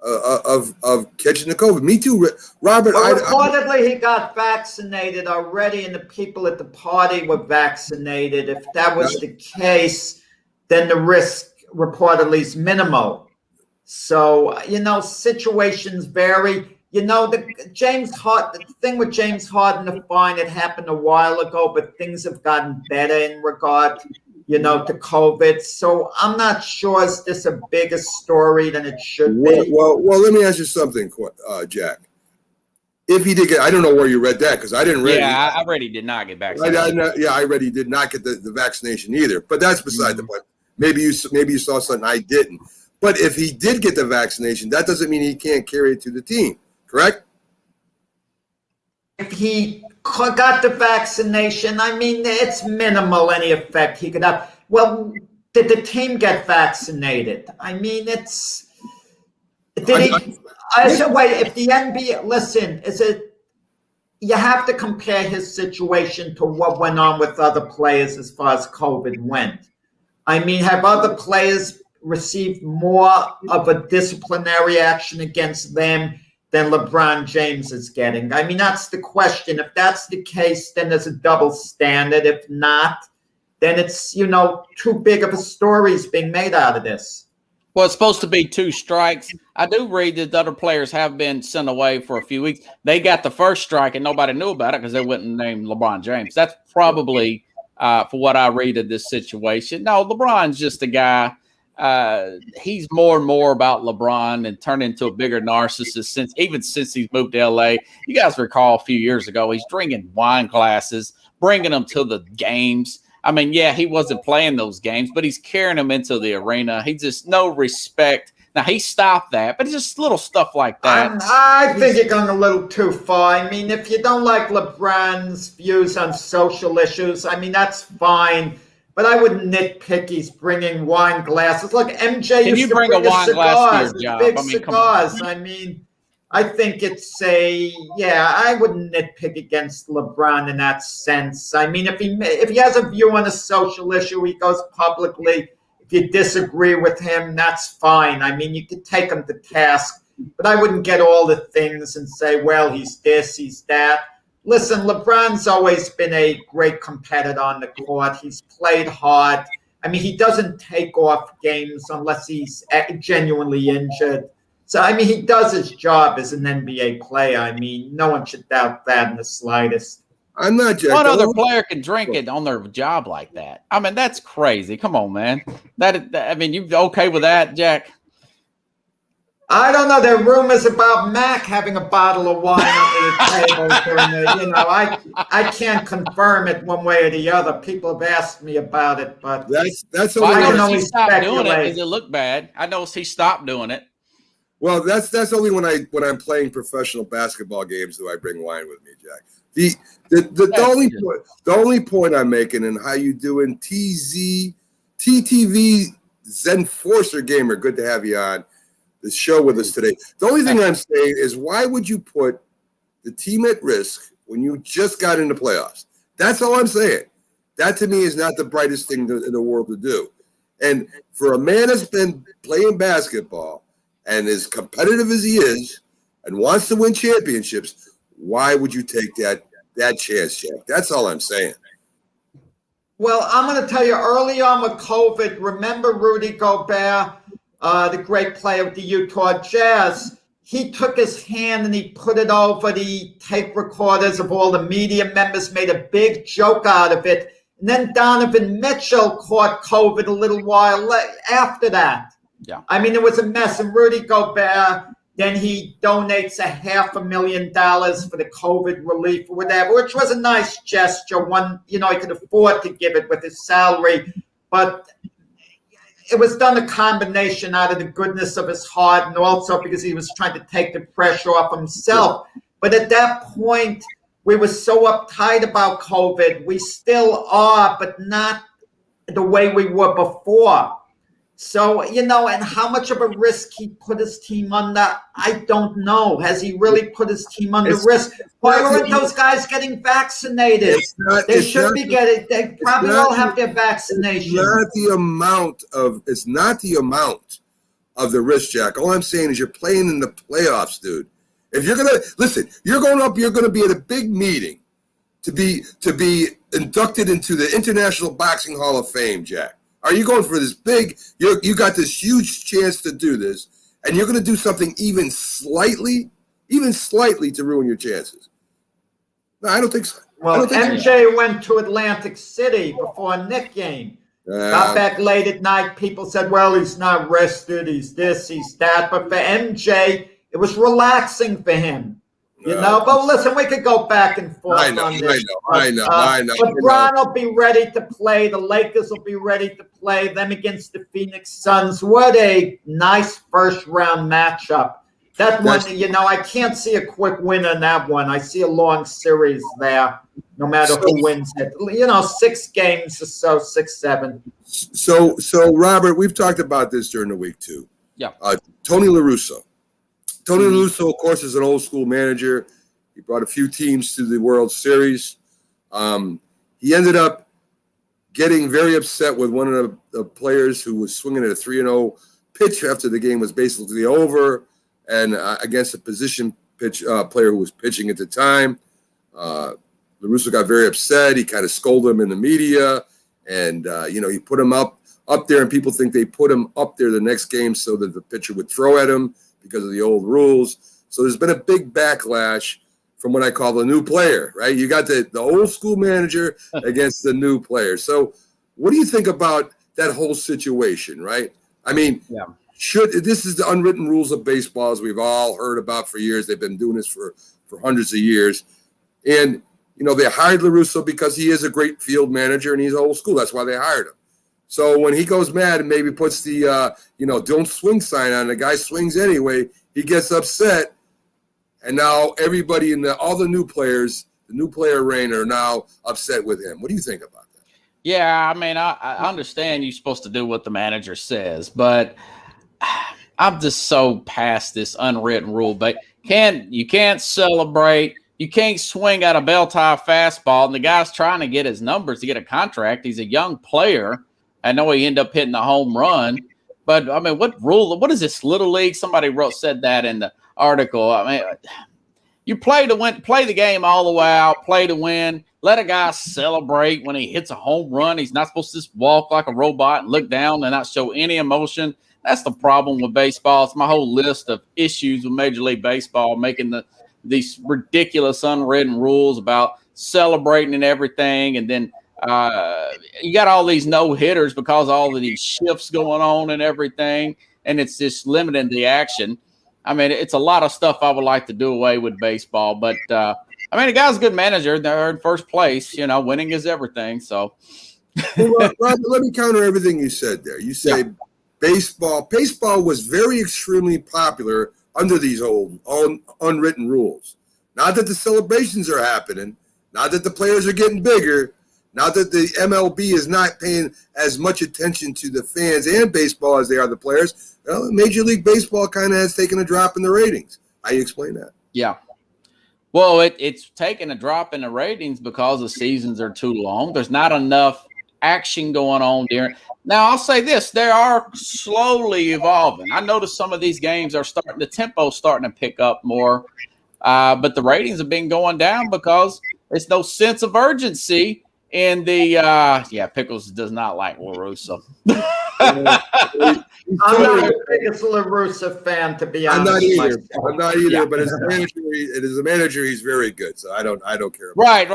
of catching the COVID? Me too, Robert. Well, reportedly, he got vaccinated already, and the people at the party were vaccinated. If that was the case, then the risk reportedly is minimal. So, situations vary. The thing with James Harden, the fine, it happened a while ago, but things have gotten better in regard to COVID. So I'm not sure is this a bigger story than it should be. Well, let me ask you something, Jack. If he did get, I don't know where you read that, because I didn't read it. Yeah, I read he did not get vaccinated. I read he did not get the vaccination either. But that's beside the point. Maybe you saw something I didn't. But if he did get the vaccination, that doesn't mean he can't carry it to the team, correct? If he got the vaccination, I mean, it's minimal any effect he could have. Well, did the team get vaccinated? I mean, if the NBA, listen, you have to compare his situation to what went on with other players as far as COVID went. I mean, have other players received more of a disciplinary action against them than LeBron James is getting? I mean, that's the question. If that's the case, then there's a double standard. If not, then it's, too big of a story is being made out of this. Well, it's supposed to be 2 strikes. I do read that other players have been sent away for a few weeks. They got the first strike and nobody knew about it because they wouldn't name LeBron James. That's probably for what I read of this situation. No, LeBron's just a guy. He's more and more about LeBron and turned into a bigger narcissist since he's moved to LA. You guys recall a few years ago, he's drinking wine glasses, bringing them to the games. I mean, yeah, he wasn't playing those games, but he's carrying them into the arena. He just no respect Now he stopped that, but it's just little stuff like that. I think you're going a little too far. I mean, if you don't like LeBron's views on social issues, I mean, that's fine. But I wouldn't nitpick he's bringing wine glasses. Look, MJ Can used you to bring bring a wine glass to your job? big I mean, come on. cigars. I mean, I think I wouldn't nitpick against LeBron in that sense. I mean, if he has a view on a social issue, he goes publicly. If you disagree with him, that's fine. I mean, you could take him to task, but I wouldn't get all the things and say, well, he's this, he's that. Listen, LeBron's always been a great competitor on the court. He's played hard. I mean, he doesn't take off games unless he's genuinely injured. So, I mean, he does his job as an NBA player. I mean, no one should doubt that in the slightest. I'm not Jack. What other player can drink it on their job like that? I mean, that's crazy. Come on, man. I mean, you okay with that, Jack? I don't know. There are rumors about Mac having a bottle of wine under the table during I can't confirm it one way or the other. People have asked me about it, but that's well, only I don't know know. he stopped doing it. Speculate. Does it look bad? I know he stopped doing it. Well, that's only when I'm playing professional basketball games do I bring wine with me, Jack. The only point I'm making and how you doing TTV Zen Forcer Gamer, good to have you on the show with us today. The only thing I'm saying is why would you put the team at risk when you just got into playoffs? That's all I'm saying. That to me is not the brightest thing in the world to do. And for a man that's been playing basketball and as competitive as he is and wants to win championships, why would you take that chance, Jack? That's all I'm saying. Well, I'm going to tell you early on with COVID, remember Rudy Gobert, the great player of the Utah Jazz? He took his hand and he put it over the tape recorders of all the media members, made a big joke out of it. And then Donovan Mitchell caught COVID a little while after that. Yeah. I mean, it was a mess. And Rudy Gobert, then he donates $500,000 for the COVID relief or whatever, which was a nice gesture. He could afford to give it with his salary. But it was done a combination out of the goodness of his heart and also because he was trying to take the pressure off himself. But at that point, we were so uptight about COVID. We still are, but not the way we were before. So, and how much of a risk he put his team under, I don't know. Has he really put his team under risk? Why aren't those guys getting vaccinated? They should be getting. They probably all have their vaccination. It's not the amount of the risk, Jack. All I'm saying is you're playing in the playoffs, dude. If you're you're going up. You're going to be at a big meeting to be inducted into the International Boxing Hall of Fame, Jack. Are you going for this big? You got this huge chance to do this, and you're going to do something even slightly to ruin your chances. No, I don't think so. Well, MJ went to Atlantic City before a Knicks game. Got back late at night. People said, well, he's not rested. He's this, he's that. But for MJ, it was relaxing for him. But listen, we could go back and forth on this. I know. LeBron will be ready to play. The Lakers will be ready to play them against the Phoenix Suns. What a nice first-round matchup. That one, I can't see a quick win in that one. I see a long series there, no matter who wins it. 6 games or so, 6-7. So Robert, we've talked about this during the week too. Yeah. Tony La Russa. Tony La Russa, of course, is an old school manager. He brought a few teams to the World Series. He ended up getting very upset with one of the players who was swinging at a 3-0 pitch after the game was basically over, and against a position player who was pitching at the time. La Russa got very upset. He kind of scolded him in the media, and he put him up there, and people think they put him up there the next game so that the pitcher would throw at him because of the old rules. So there's been a big backlash from what I call the new player, right? You got the old school manager against the new player. So what do you think about that whole situation, right? I mean, this is the unwritten rules of baseball, as we've all heard about for years. They've been doing this for hundreds of years. And, they hired La Russa because he is a great field manager and he's old school. That's why they hired him. So when he goes mad and maybe puts the don't swing sign on, the guy swings anyway, he gets upset, and now everybody all the new players, the new player reign, are now upset with him. What do you think about that? Yeah, I mean, I understand you're supposed to do what the manager says, but I'm just so past this unwritten rule. But you can't celebrate. You can't swing at a bell-tie fastball, and the guy's trying to get his numbers to get a contract. He's a young player. I know he ended up hitting a home run, but I mean, what is this little league? Somebody said that in the article. I mean, you play to win, play the game all the way out, play to win. Let a guy celebrate when he hits a home run. He's not supposed to just walk like a robot and look down and not show any emotion. That's the problem with baseball. It's my whole list of issues with Major League Baseball, making these ridiculous unwritten rules about celebrating and everything, and then you got all these no-hitters because all of these shifts going on and everything, and it's just limiting the action. I mean, it's a lot of stuff I would like to do away with baseball, but I mean, the guy's a good manager. They're in first place. Winning is everything. So, well, Rob, let me counter everything you said there. You say baseball was very extremely popular under these old unwritten rules. Not that the celebrations are happening, not that the players are getting bigger, not that the MLB is not paying as much attention to the fans and baseball as they are the players. Well, Major League Baseball kind of has taken a drop in the ratings. How do you explain that? Yeah. Well, it's taken a drop in the ratings because the seasons are too long. There's not enough action going on during. Now, I'll say this. They are slowly evolving. I noticed some of these games are the tempo's starting to pick up more, but the ratings have been going down because there's no sense of urgency in the Pickles does not like La Russa. I'm not the biggest La Russa fan, to be honest. I'm not either. But as a manager, he's very good. So I don't care. About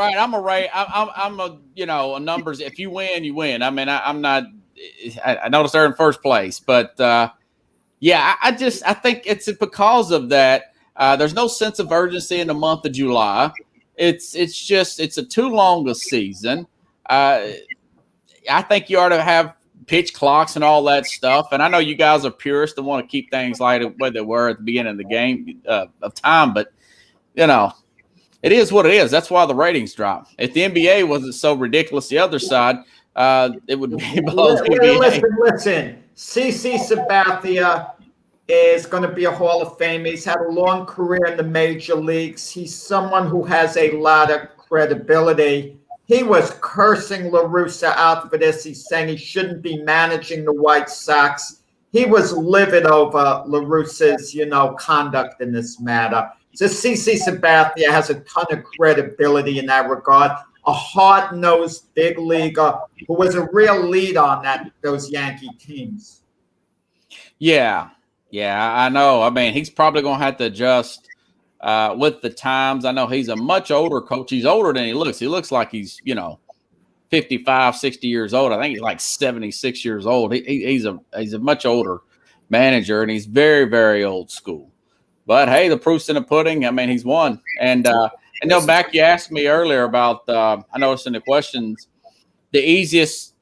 right. I'm a numbers. If you win, you win. I mean, I'm not. I noticed they're in first place, but I think it's because of that. There's no sense of urgency in the month of July. It's a too long a season. I think you ought to have pitch clocks and all that stuff. And I know you guys are purists and want to keep things like the way they were at the beginning of the game of time, but it is what it is. That's why the ratings drop. If the NBA wasn't so ridiculous, the other side, it would be below the NBA. Listen. CC Sabathia is going to be a Hall of Fame. He's had a long career in the major leagues. He's someone who has a lot of credibility. He was cursing La Russa out for this. He's saying he shouldn't be managing the White Sox. He was livid over La Russa's, conduct in this matter. So CC Sabathia has a ton of credibility in that regard. A hard-nosed big leaguer who was a real lead on those Yankee teams. Yeah, I know. I mean, he's probably going to have to adjust with the times. I know he's a much older coach. He's older than he looks. He looks like he's, 55, 60 years old. I think he's like 76 years old. He's a much older manager, and he's very, very old school. But, hey, the proof's in the pudding. I mean, he's won. And Mac, you asked me earlier about, I noticed in the questions, the easiest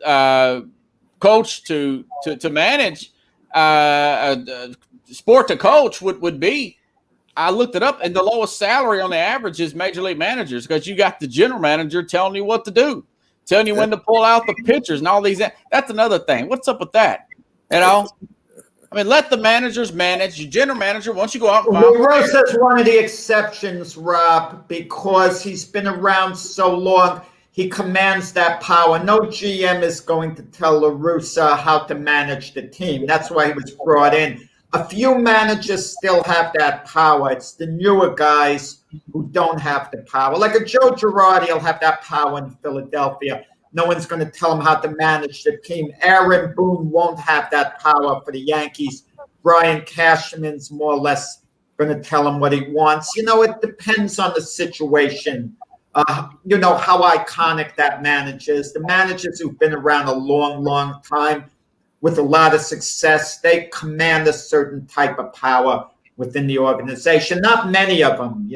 coach to manage, sport to coach would be, I looked it up, and the lowest salary on the average is major league managers, because you got the general manager telling you what to do, telling you when to pull out the pitchers and all these. That's another thing. What's up with that? I mean, let the managers manage. Your general manager, once you go out and find La Russa's one of the exceptions, Rob, because he's been around so long. He commands that power. No GM is going to tell La Russa how to manage the team. That's why he was brought in. A few managers still have that power. It's the newer guys who don't have the power. Like a Joe Girardi will have that power in Philadelphia. No one's going to tell him how to manage the team. Aaron Boone won't have that power for the Yankees. Brian Cashman's more or less going to tell him what he wants. It depends on the situation. How iconic that manager is. The managers who've been around a long, long time with a lot of success, they command a certain type of power within the organization. Not many of them,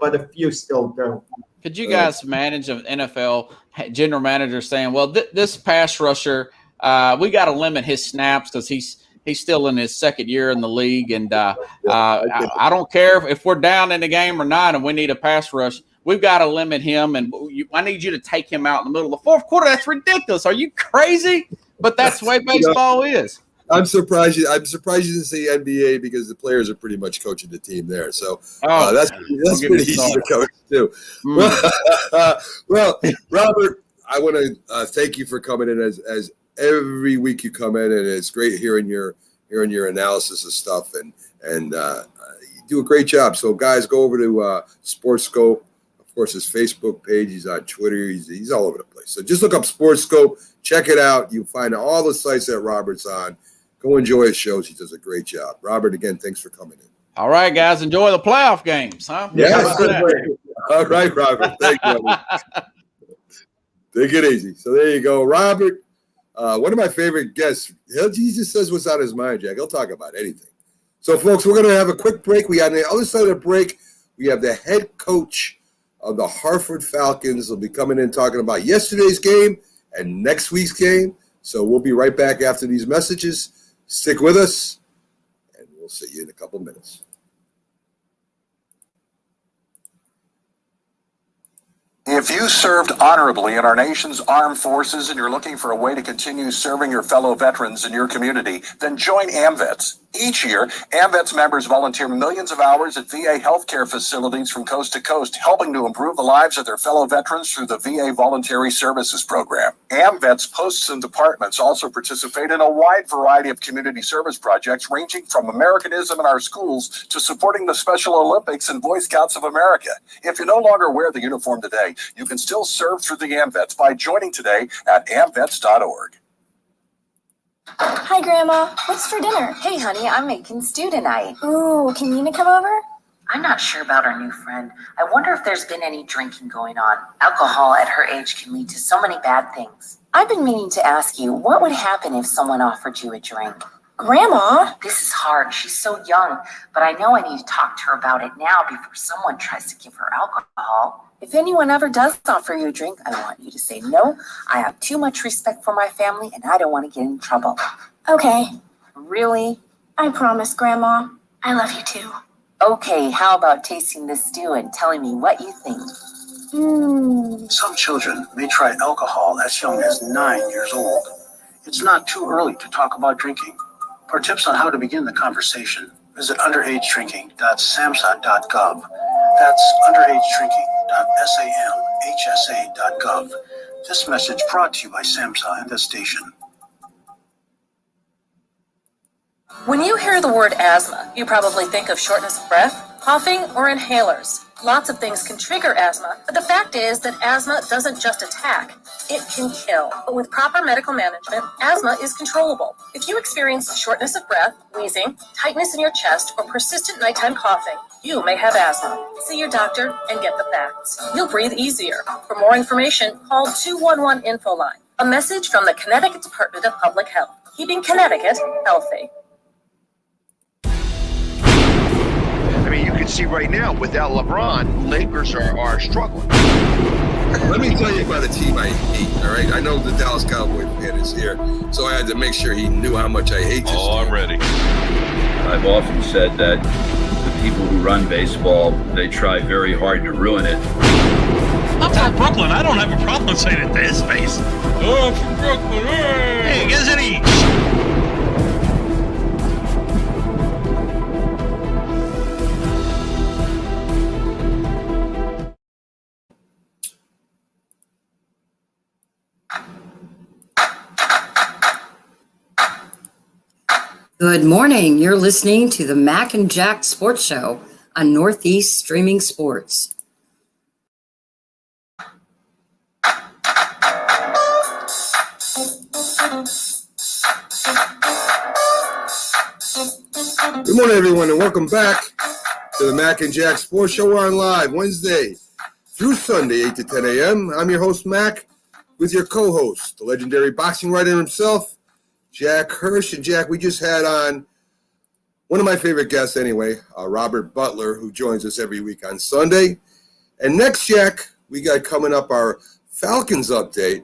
but a few still do. Could you guys manage an NFL general manager saying, well, this pass rusher we got to limit his snaps because he's still in his second year in the league. And I don't care if we're down in the game or not and we need a pass rush. We've got to limit him, and I need you to take him out in the middle of the fourth quarter. That's ridiculous. Are you crazy? But that's the way baseball is. I'm surprised you didn't say NBA because the players are pretty much coaching the team there. So that's pretty easy to coach too. Well, Robert, I want to thank you for coming in as every week you come in, and it's great hearing your analysis of stuff, and you do a great job. So guys, go over to SportsScope. Of course, his Facebook page. He's on Twitter. He's all over the place. So just look up SportsScope. Check it out. You'll find all the sites that Robert's on. Go enjoy his shows. He does a great job. Robert, again, thanks for coming in. All right, guys. Enjoy the playoff games, huh? Yeah. All right, Robert. Thank you. Take it easy. So there you go. Robert, one of my favorite guests. He just says what's on his mind, Jack. He'll talk about anything. So, folks, we're going to have a quick break. On the other side of the break, we have the head coach of the Hartford Falcons. Will be coming in talking about yesterday's game and next week's game. So we'll be right back after these messages. Stick with us, and we'll see you in a couple minutes. If you served honorably in our nation's armed forces and you're looking for a way to continue serving your fellow veterans in your community, then join AMVETS. Each year, AMVETS members volunteer millions of hours at VA healthcare facilities from coast to coast, helping to improve the lives of their fellow veterans through the VA Voluntary Services Program. AMVETS posts and departments also participate in a wide variety of community service projects, ranging from Americanism in our schools to supporting the Special Olympics and Boy Scouts of America. If you no longer wear the uniform today, you can still serve through the AMVETS by joining today at amvets.org. Hi, Grandma. What's for dinner? Hey, honey, I'm making stew tonight. Ooh, can Nina come over? I'm not sure about our new friend. I wonder if there's been any drinking going on. Alcohol at her age can lead to so many bad things. I've been meaning to ask you, what would happen if someone offered you a drink? Grandma? This is hard. She's so young, but I know I need to talk to her about it now before someone tries to give her alcohol. If anyone ever does offer you a drink, I want you to say no. I have too much respect for my family, and I don't want to get in trouble. Okay. Really? I promise, Grandma. I love you too. Okay, how about tasting this stew and telling me what you think? Some children may try alcohol as young as 9 years old. It's not too early to talk about drinking. For tips on how to begin the conversation, visit underagedrinking.samhsa.gov. That's underagedrinking.samhsa.gov. This message brought to you by SAMHSA and this station. When you hear the word asthma, you probably think of shortness of breath, coughing, or inhalers. Lots of things can trigger asthma, but the fact is that asthma doesn't just attack, it can kill. But with proper medical management, asthma is controllable. If you experience shortness of breath, wheezing, tightness in your chest, or persistent nighttime coughing, you may have asthma. See your doctor and get the facts. You'll breathe easier. For more information, call 211-INFO-LINE. A message from the Connecticut Department of Public Health, keeping Connecticut healthy. I mean, you can see right now, without LeBron, Lakers are struggling. Let me tell you about a team I hate, all right? I know the Dallas Cowboy fan is here, so I had to make sure he knew how much I hate this team. I'm ready. I've often said that the people who run baseball, they try very hard to ruin it. I'm from Brooklyn. I don't have a problem saying it to his face. Oh, I'm from Brooklyn. Hey, you guys any... Good morning. You're listening to the Mac and Jack Sports Show on Northeast Streaming Sports. Good morning, everyone, and welcome back to the Mac and Jack Sports Show. We're on live Wednesday through Sunday, 8 to 10 a.m. I'm your host, Mac, with your co-host, the legendary boxing writer himself, Jack Hirsch. And Jack, we just had on one of my favorite guests anyway, Robert Butler, who joins us every week on Sunday. And next, Jack, we got coming up our Falcons update,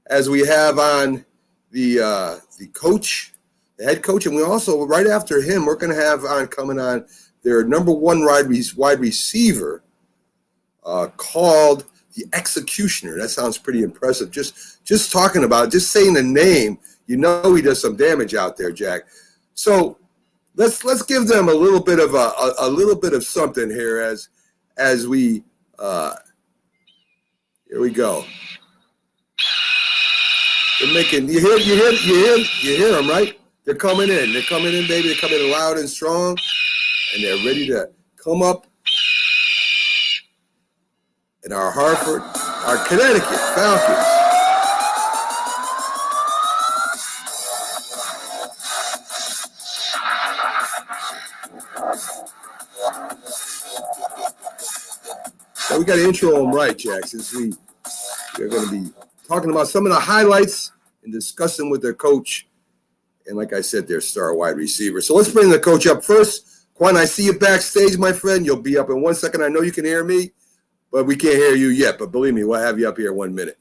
as we have on the coach, the head coach, and we also right after him, we're going to have coming on their number one wide receiver called the Executioner. That sounds pretty impressive. Just talking about it, just saying the name, he does some damage out there, Jack. So let's give them a little bit of something here as we here we go. They're making you hear them, right? They're coming in. They're coming in, baby. They're coming in loud and strong, and they're ready to come up. And our Connecticut Falcons. So we got to intro them right, Jack, since we're going to be talking about some of the highlights and discussing with their coach. And like I said, their star wide receiver. So let's bring the coach up first. Quan, I see you backstage, my friend. You'll be up in 1 second. I know you can hear me, but we can't hear you yet. But believe me, we'll have you up here in 1 minute.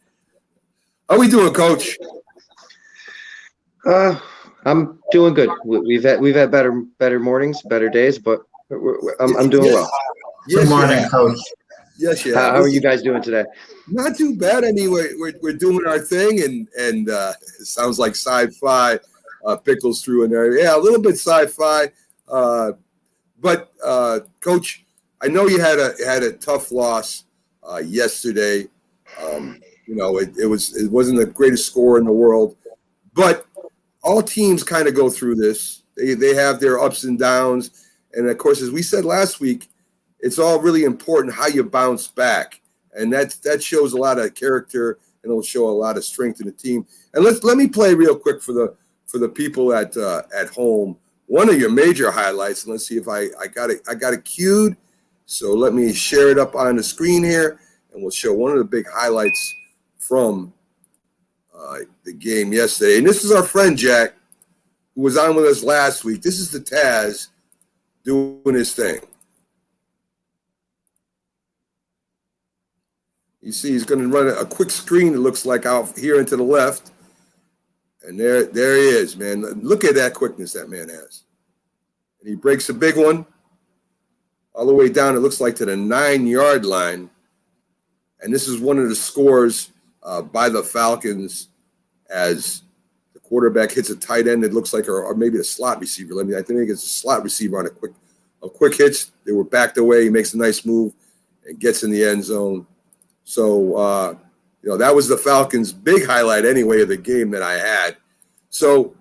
How we doing, Coach? I'm doing good. We've had better mornings, better days, but I'm doing well. Yes, good morning, Coach. Yes, yeah. How are you guys doing today? Not too bad. I mean, we're doing our thing, and it sounds like sci-fi pickles through in there. Yeah, a little bit sci-fi, but Coach, I know you had a tough loss yesterday. It wasn't the greatest score in the world, but all teams kind of go through this. They have their ups and downs, and of course, as we said last week, it's all really important how you bounce back, and that shows a lot of character, and it'll show a lot of strength in the team. And let me play real quick for the people at home one of your major highlights. And let's see if I got it queued. So let me share it up on the screen here, and we'll show one of the big highlights from the game yesterday. And this is our friend Jack, who was on with us last week. This is the Taz doing his thing. You see, he's going to run a quick screen, it looks like, out here and to the left. And there he is, man. Look at that quickness that man has. And he breaks a big one all the way down, it looks like, to the 9-yard line. And this is one of the scores by the Falcons as the quarterback hits a tight end. It looks like, or maybe a slot receiver. I think it's a slot receiver on a quick hitch. They were backed away. He makes a nice move and gets in the end zone. So, that was the Falcons' big highlight anyway of the game that I had. So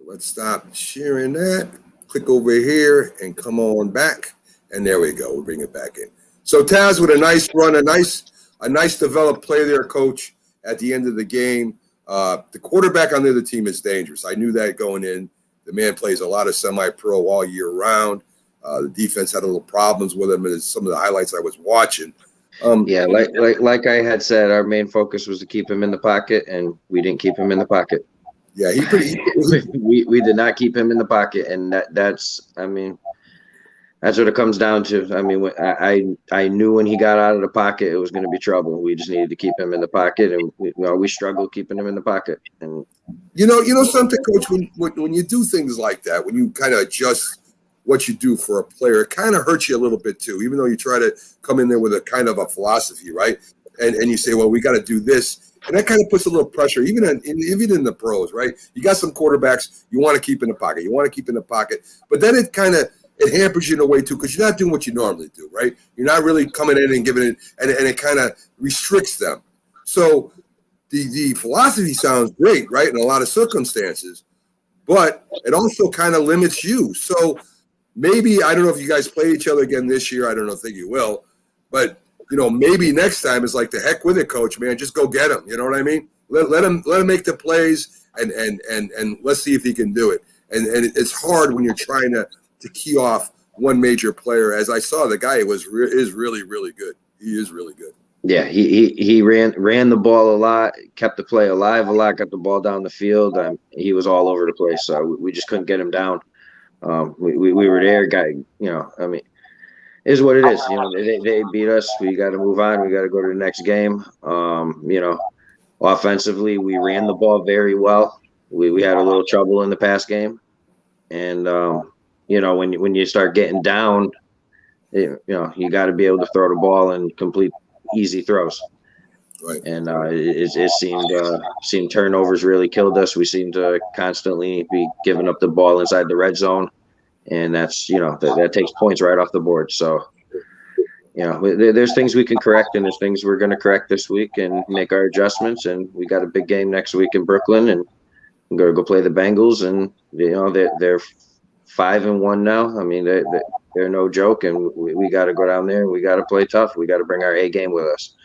let's stop sharing that. Click over here and come on back. And there we go. We'll bring it back in. So Taz with a nice run, a nice developed play there, Coach, at the end of the game. The quarterback on the other team is dangerous. I knew that going in. The man plays a lot of semi-pro all year round. The defense had a little problems with him, and some of the highlights I was watching. Like I had said, our main focus was to keep him in the pocket, and we didn't keep him in the pocket. Yeah, we did not keep him in the pocket, and that's what it comes down to. I mean, I knew when he got out of the pocket, it was going to be trouble. We just needed to keep him in the pocket, and we struggled keeping him in the pocket. And you know something, Coach, when you do things like that, when you kind of adjust what you do for a player, it kind of hurts you a little bit too, even though you try to come in there with a kind of a philosophy, right? And you say, well, we got to do this. And that kind of puts a little pressure, even in the pros, right? You got some quarterbacks you want to keep in the pocket. But then it hampers you in a way too, because you're not doing what you normally do, right? You're not really coming in and giving it, and it kind of restricts them. So the philosophy sounds great, right, in a lot of circumstances, but it also kind of limits you. So maybe, I don't know if you guys play each other again this year. I don't think you will. But, maybe next time it's like, the heck with it, Coach, man. Just go get him. You know what I mean? Let him make the plays, and let's see if he can do it. And it's hard when you're trying to key off one major player. As I saw, the guy is really, really good. He is really good. Yeah, he ran the ball a lot, kept the play alive a lot, got the ball down the field. He was all over the place, so we just couldn't get him down. We were there, is what it is. They beat us. We got to move on. We got to go to the next game. Offensively, we ran the ball very well. We had a little trouble in the pass game. And, when you start getting down, you got to be able to throw the ball and complete easy throws. Right. And it seemed turnovers really killed us. We seemed to constantly be giving up the ball inside the red zone. And that's, that takes points right off the board. So, there's things we can correct, and there's things we're going to correct this week and make our adjustments. And we got a big game next week in Brooklyn, and we're going to go play the Bengals. And, they're 5-1 now. I mean, they're no joke, and we got to go down there and we got to play tough. We got to bring our A game with us.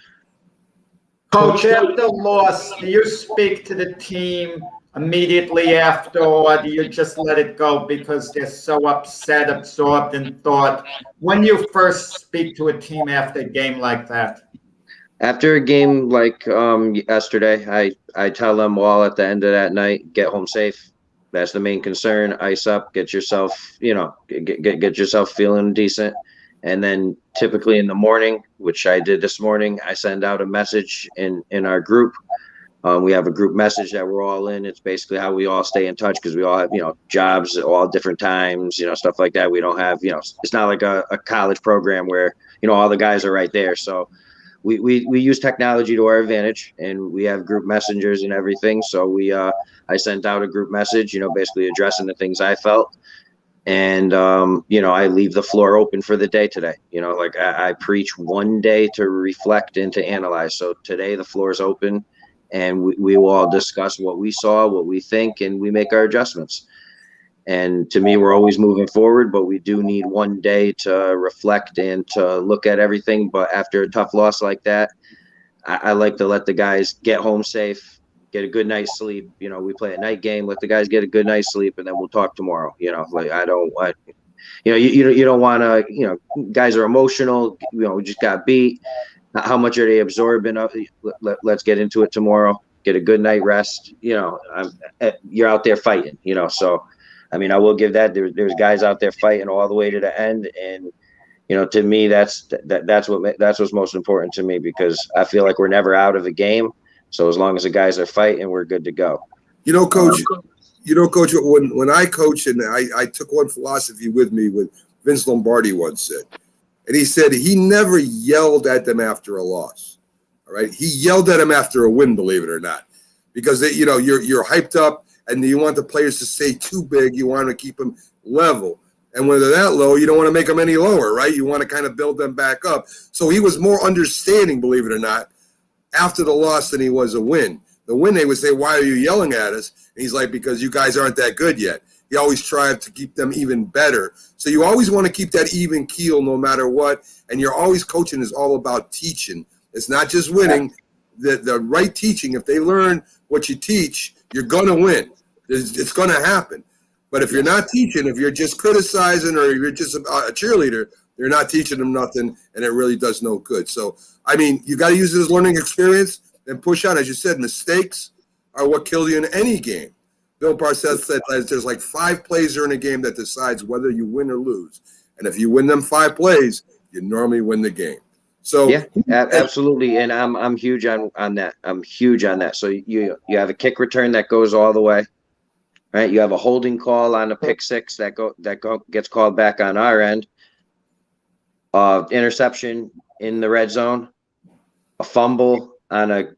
Coach, after the loss, do you speak to the team immediately after, or do you just let it go because they're so upset, absorbed in thought? When you first speak to a team after a game like that? After a game like yesterday, I tell them all at the end of that night, get home safe. That's the main concern. Ice up, get yourself, get yourself feeling decent. And then typically in the morning, which I did this morning, I send out a message in our group. We have a group message that we're all in. It's basically how we all stay in touch, because we all have, jobs at all different times, stuff like that. We don't have, it's not like a college program where, all the guys are right there. So we use technology to our advantage, and we have group messengers and everything. So I sent out a group message, basically addressing the things I felt. And, I leave the floor open for the day today. I preach one day to reflect and to analyze. So today the floor is open, and we will all discuss what we saw, what we think, and we make our adjustments. And to me, we're always moving forward, but we do need one day to reflect and to look at everything. But after a tough loss like that, I like to let the guys get home safe, get a good night's sleep. We play a night game, let the guys get a good night's sleep, and then we'll talk tomorrow. I don't want, you don't want to, guys are emotional. We just got beat. How much are they absorbing? Let's get into it tomorrow. Get a good night rest. You're out there fighting. So, I mean, I will give that. There's guys out there fighting all the way to the end, and to me, that's what's most important to me, because I feel like we're never out of a game. So as long as the guys are fighting, we're good to go. Coach. Coach. When I coach, and I took one philosophy with me, with Vince Lombardi once said. And he said he never yelled at them after a loss. All right. He yelled at them after a win, believe it or not, because you're hyped up and you want the players to stay too big. You want to keep them level. And when they're that low, you don't want to make them any lower, right? You want to kind of build them back up. So he was more understanding, believe it or not, after the loss than he was a win. The win, they would say, why are you yelling at us? And he's like, because you guys aren't that good yet. He always tried to keep them even better. So you always want to keep that even keel no matter what. And you're always coaching is all about teaching. It's not just winning. The right teaching, if they learn what you teach, you're going to win. It's going to happen. But if you're not teaching, if you're just criticizing or you're just a cheerleader, you're not teaching them nothing, and it really does no good. So, I mean, you got to use it as learning experience and push on. As you said, mistakes are what kill you in any game. Bill Parcells said there's like 5 plays during a game that decides whether you win or lose. And if you win them 5 plays, you normally win the game. So yeah, absolutely. And I'm huge on that. I'm huge on that. So you have a kick return that goes all the way, right? You have a holding call on a pick six that gets called back on our end. Interception in the red zone, a fumble on a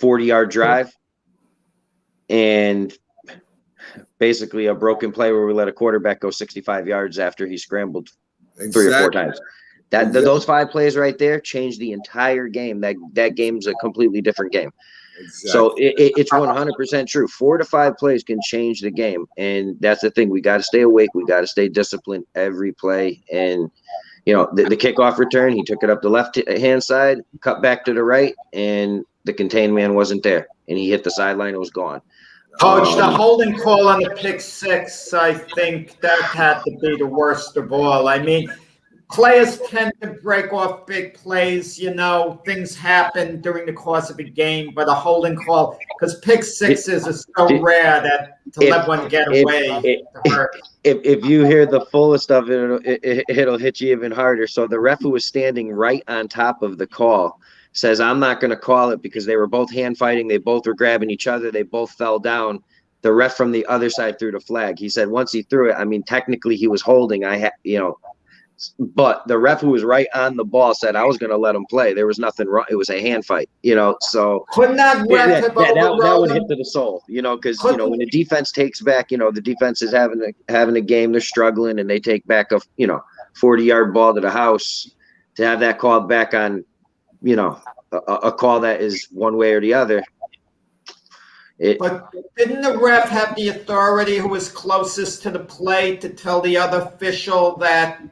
40-yard drive, and basically a broken play where we let a quarterback go 65 yards after he scrambled 3 or 4 times. Those 5 plays right there changed the entire game. That game's a completely different game. Exactly. So it's 100% true. 4 to 5 plays can change the game, and that's the thing. We got to stay awake. We got to stay disciplined every play. And the kickoff return, he took it up the left-hand side, cut back to the right, and the contained man wasn't there, and he hit the sideline. It was gone. Coach, the holding call on the pick six, I think that had to be the worst of all. I mean, players tend to break off big plays. Things happen during the course of a game, but a holding call, because pick sixes are so rare that to let one get away. If you hear the fullest of it, it'll hit you even harder. So the ref who was standing right on top of the call says, I'm not going to call it because they were both hand fighting. They both were grabbing each other. They both fell down. The ref from the other side threw the flag. He said once he threw it, I mean, technically he was holding. But the ref who was right on the ball said I was going to let him play. There was nothing wrong. It was a hand fight, so couldn't that ref have that would hit to the soul, because when the defense takes back, the defense is having a game, they're struggling, and they take back a 40-yard ball to the house, to have that called back on, a call that is one way or the other. But didn't the ref have the authority, who was closest to the play, to tell the other official that,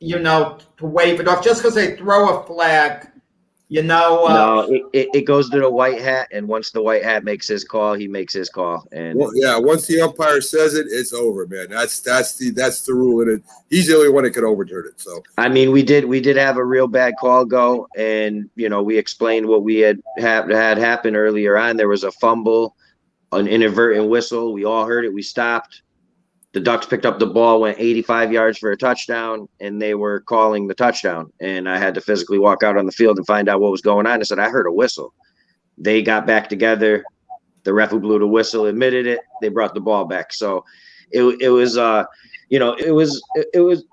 to wave it off just because they throw a flag? No, it goes to the white hat, and once the white hat makes his call, he makes his call. And once the umpire says it, it's over, man. That's the rule, and he's the only one that can overturn it. So I mean, we did have a real bad call go, and we explained what we had happened earlier on. There was a fumble, an inadvertent whistle. We all heard it. We stopped. The Ducks picked up the ball, went 85 yards for a touchdown, and they were calling the touchdown. And I had to physically walk out on the field and find out what was going on. I said, I heard a whistle. They got back together. The ref who blew the whistle admitted it. They brought the ball back. So it was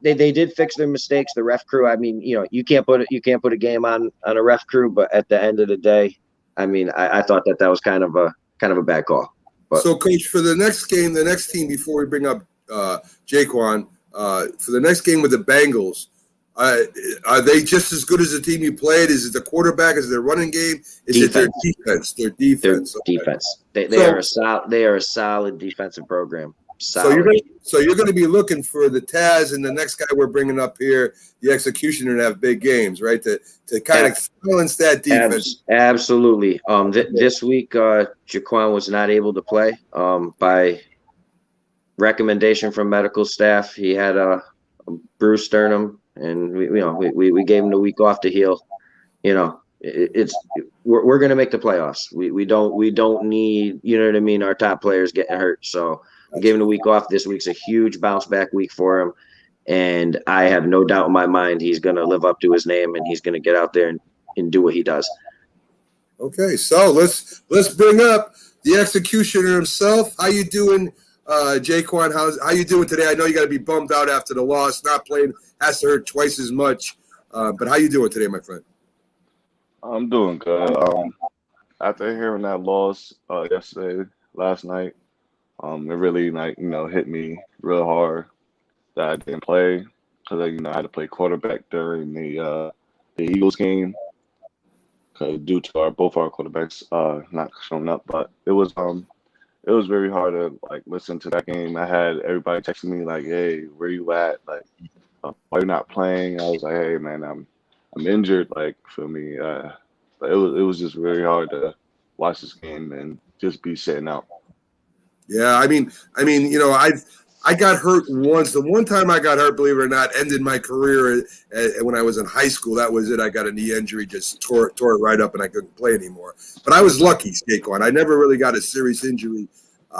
they did fix their mistakes. The ref crew, I mean, you can't put a game on a ref crew, but at the end of the day, I mean, I thought that was kind of a bad call. But. So, Coach, for the next game, the next team, before we bring up Jaquan, for the next game with the Bengals, are they just as good as the team you played? Is it the quarterback? Is it their running game? Is it their defense? Their defense. Their defense. They are a solid defensive program. Solid. So you're going to be looking for the Taz and the next guy we're bringing up here, the executioner, to have big games, right? To kind of silence that defense. Absolutely. This week, Jaquan was not able to play by recommendation from medical staff. He had a bruised sternum, and we gave him the week off to heal. We're going to make the playoffs. We don't need our top players getting hurt. So. I gave him a week off. This week's a huge bounce back week for him. And I have no doubt in my mind he's going to live up to his name, and he's going to get out there and do what he does. Okay, so let's bring up the executioner himself. How you doing, Jaquan? How you doing today? I know you got to be bummed out after the loss. Not playing has to hurt twice as much. But how you doing today, my friend? I'm doing good. After hearing that loss last night, it really hit me real hard that I didn't play because I had to play quarterback during the Eagles game due to both our quarterbacks not showing up. But it was very hard to listen to that game. I had everybody texting me like, "Hey, where you at? Why you not playing?" I was like, "Hey, man, I'm injured." For me, but it was just very hard to watch this game and just be sitting out. Yeah, I mean, I got hurt once. The one time I got hurt, believe it or not, ended my career when I was in high school. That was it. I got a knee injury, just tore it right up, and I couldn't play anymore. But I was lucky, Jaquan. I never really got a serious injury,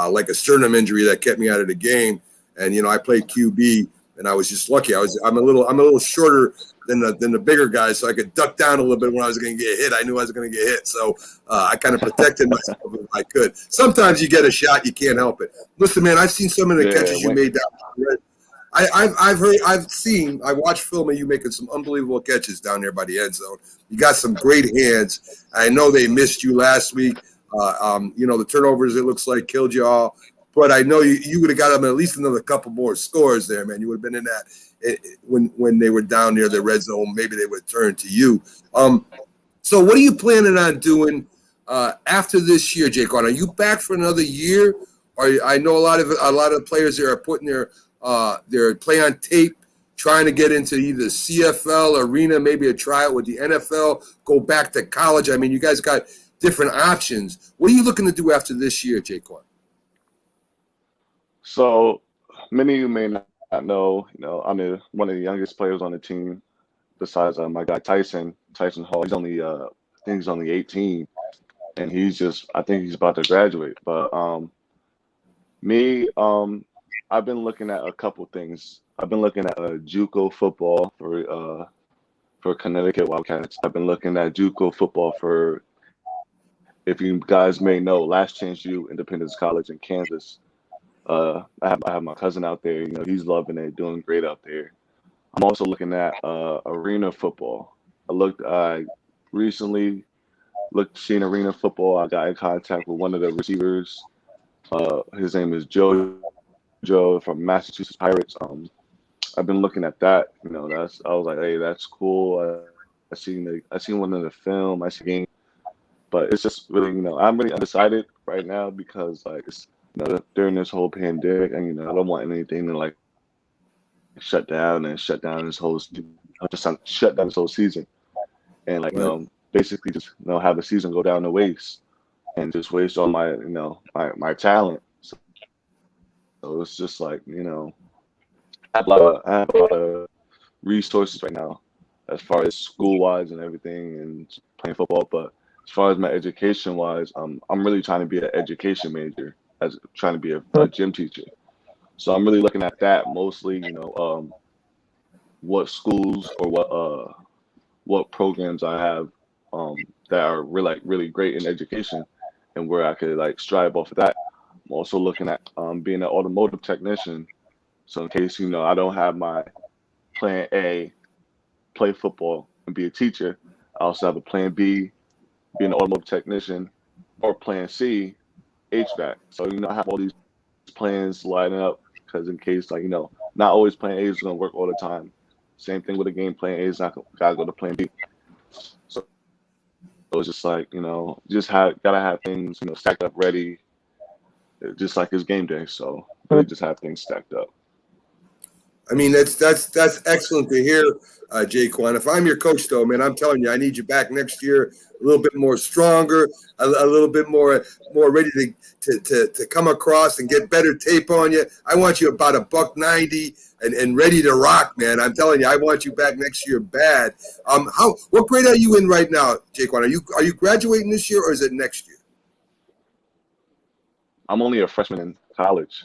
like a sternum injury that kept me out of the game. And I played QB, and I was just lucky. I'm a little shorter than the bigger guys, so I could duck down a little bit when I was going to get hit. I knew I was going to get hit, so I kind of protected myself if I could. Sometimes you get a shot, you can't help it. Listen, man, I've seen some of the catches you made down there. I watched film of you making some unbelievable catches down there by the end zone. You got some great hands. I know they missed you last week. The turnovers, it looks like, killed you all. But I know you would have got them at least another couple more scores there, man. You would have been in that when they were down near the red zone. Maybe they would turn to you. So what are you planning on doing after this year, Jaquan? Are you back for another year? I know a lot of players there are putting their play on tape, trying to get into either CFL arena, maybe a tryout with the NFL, go back to college. I mean, you guys got different options. What are you looking to do after this year, Jaquan? So many of you may not know, I'm one of the youngest players on the team, besides my guy Tyson Hall. He's only, I think he's only 18, and I think he's about to graduate. But I've been looking at a couple things. I've been looking at JUCO football for for Connecticut Wildcats. I've been looking at JUCO football for, if you guys may know, Last Chance U, Independence College in Kansas. I have my cousin out there. You know, he's loving it, doing great out there. I'm also looking at arena football. I recently seen arena football. I got in contact with one of the receivers. His name is Joe from Massachusetts Pirates. I've been looking at that. You know, I was like, hey, that's cool. I seen one in the film. I seen game, but it's just really, you know, I'm really undecided right now because like it's, you know, during this whole pandemic, and you know, I don't want anything to like shut down this whole season, and like, you know, basically just, you know, have the season go down the waste and just waste all my, you know, my talent. So it's just like, you know, I have a lot of resources right now as far as school wise and everything and playing football, but as far as my education wise, I'm really trying to be an education major, as trying to be a gym teacher. So I'm really looking at that mostly, you know, what schools or what programs I have that are really great in education and where I could like strive off of that. I'm also looking at being an automotive technician. So in case, you know, I don't have my plan A, play football and be a teacher, I also have a plan B, be an automotive technician, or plan C, HVAC. So, you know, I have all these plans lining up because in case, like, you know, not always plan A is going to work all the time. Same thing with the game, plan A is not got to go to plan B. So it's just like, you know, gotta have things, you know, stacked up ready, just like it's game day. So really just have things stacked up. I mean, that's excellent to hear, Jaquan. If I'm your coach, though, man, I'm telling you, I need you back next year a little bit more stronger, a little bit more ready to come across and get better tape on you. I want you about $190 and ready to rock, man. I'm telling you, I want you back next year bad. What grade are you in right now, Jaquan? Are you graduating this year or is it next year? I'm only a freshman in college.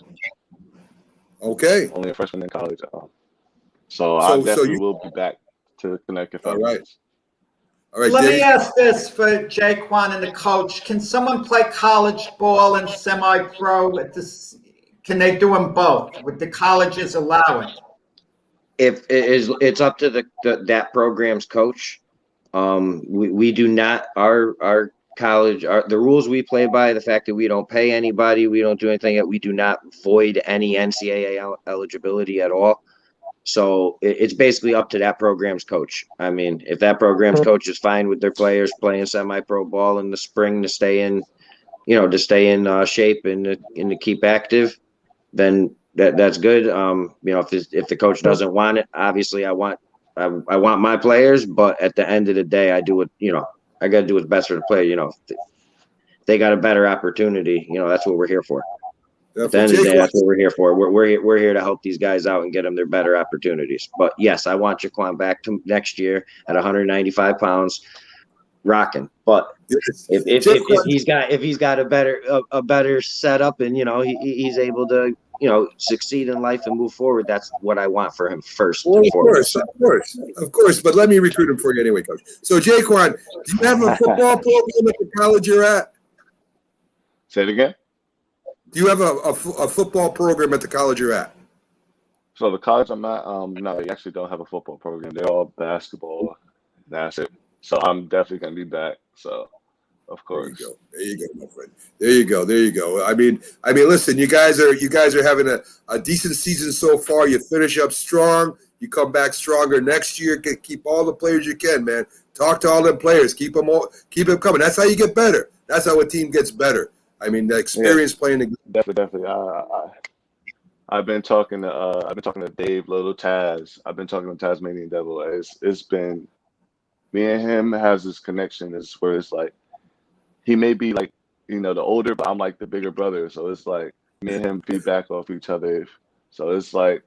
Okay. Only a freshman in college. So I definitely will be back to Connecticut. All right. All right. Let me ask this for Jaquan and the coach. Can someone play college ball and semi-pro at this? Can they do them both? Would the colleges allow it? If it's up to that program's coach. We do not, our college, the rules we play by, the fact that we don't pay anybody, we don't do anything, that we do not void any NCAA eligibility at all. So it's basically up to that program's coach. I mean, if that program's coach is fine with their players playing semi-pro ball in the spring to stay in, you know, shape and to keep active, then that's good. You know, if the coach doesn't want it, obviously I want my players, but at the end of the day, I do what, you know, I got to do what's best for the player. You know, if they got a better opportunity, you know, that's what we're here for. At the end of the day, that's what we're here for. We're here to help these guys out and get them their better opportunities. But yes, I want Jaquan back to next year at 195 pounds, rocking. But if he's got a better setup and, you know, he's able to, you know, succeed in life and move forward, that's what I want for him first. Well, of course. But let me recruit him for you anyway, Coach. So, Jaquan, do you have a football program at the college you're at? Say it again. Do you have a football program at the college you're at? So the college I'm at, no, they actually don't have a football program. They're all basketball. That's it. So I'm definitely gonna be back. So, of course. There you go, my friend. There you go. I mean, listen, you guys are having a decent season so far. You finish up strong. You come back stronger next year. Keep all the players you can, man. Talk to all them players. Keep them coming. That's how you get better. That's how a team gets better. I mean, the experience playing the game. Definitely. I've been talking to Dave, Little Taz. I've been talking to Tasmanian Devil. It's been, me and him has this connection. Is where it's like, he may be like, you know, the older, but I'm like the bigger brother. So it's like me and him feedback off each other. So it's like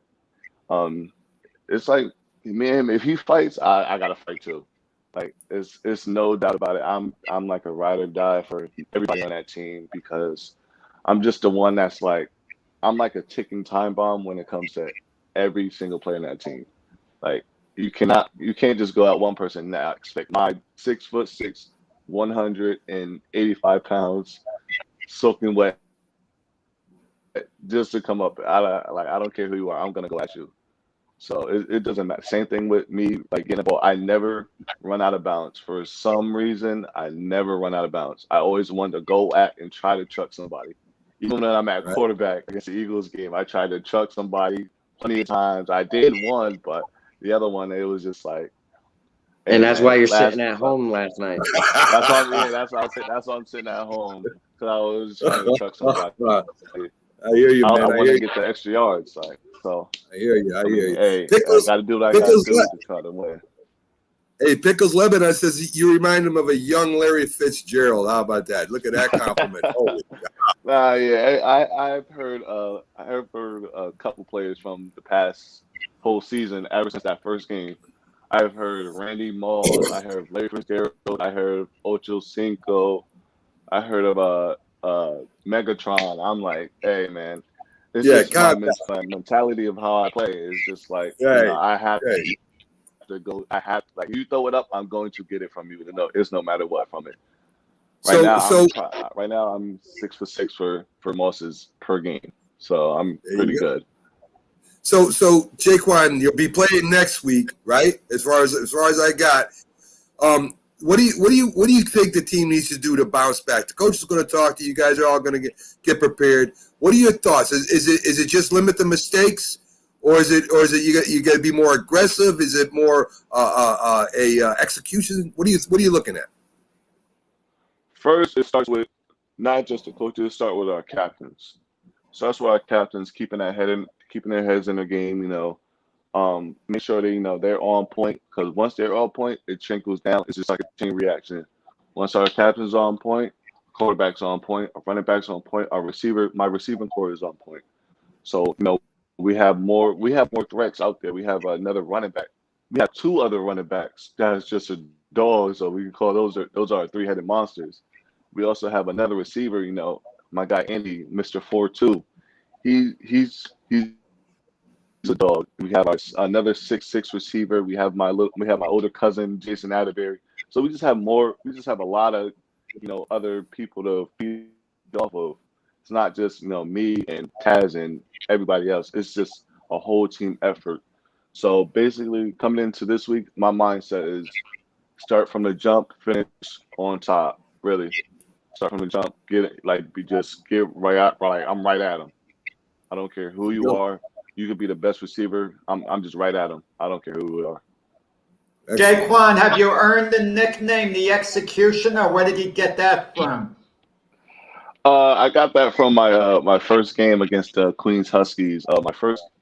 me and him. If he fights, I gotta fight too. Like it's no doubt about it. I'm like a ride or die for everybody on that team because I'm just the one that's like, I'm like a ticking time bomb when it comes to every single player in that team. Like you can't just go at one person now. Expect my 6'6", 185 pounds, soaking wet, just to come up. I don't care who you are. I'm gonna go at you. So it doesn't matter. Same thing with me, like getting the ball. I never run out of bounds. For some reason, I never run out of bounds. I always want to go at and try to truck somebody. Even when I'm at quarterback against the Eagles game, I tried to truck somebody plenty of times. I did one, but the other one, it was just like. And that's why you're sitting at home last night. That's why I'm sitting at home, because I was trying to truck somebody. I hear you, man. I want to get the extra yards, like so. I hear you. Hey, Pickles, I got to do what I got to do to try to win. Hey, Pickles Lebanon says you remind him of a young Larry Fitzgerald. How about that? Look at that compliment. Holy God. Yeah, I've heard a couple players from the past whole season, ever since that first game. I've heard Randy Moss. I heard Larry Fitzgerald. I heard Ocho Cinco. I heard of Megatron. I'm like, hey man, it's just my mentality of how I play. Is just like I have to go. I have like you throw it up, I'm going to get it from you. It's no matter what from it. Right now I'm 6'6" for Mosses per game, so I'm pretty good. So Jaquan, you'll be playing next week, right? As far as I got, what do you think the team needs to do to bounce back? The coach is going to talk to you. Guys are all going to get prepared. What are your thoughts? Is it just limit the mistakes, or is it you got to be more aggressive? Is it more execution? What are you looking at? First, it starts with not just the coaches. It starts with our captains. So that's why our captains keeping their heads in the game. Make sure they they're on point, because once they're on point, it trickles down. It's just like a chain reaction. Once our captain's on point, quarterback's on point, our running back's on point, my receiving core is on point. So we have more threats out there. We have another running back. We have two other running backs that's just a dog, so we can call those are three-headed monsters. We also have another receiver, my guy Andy, Mr. 4-2. He's a dog. We have another 6'6" receiver. We have my older cousin Jason Atterbury. So we just have a lot of other people to feed off of. It's not just me and Taz and everybody else. It's just a whole team effort. So basically, coming into this week, my mindset is start from the jump, finish on top. Really, start from the jump. Get right out. I'm right at them. I don't care who you are. You could be the best receiver. I'm just right at them. I don't care who we are. Jaquan, have you earned the nickname the Executioner? Where did you get that from? I got that from my first game against the Queens Huskies.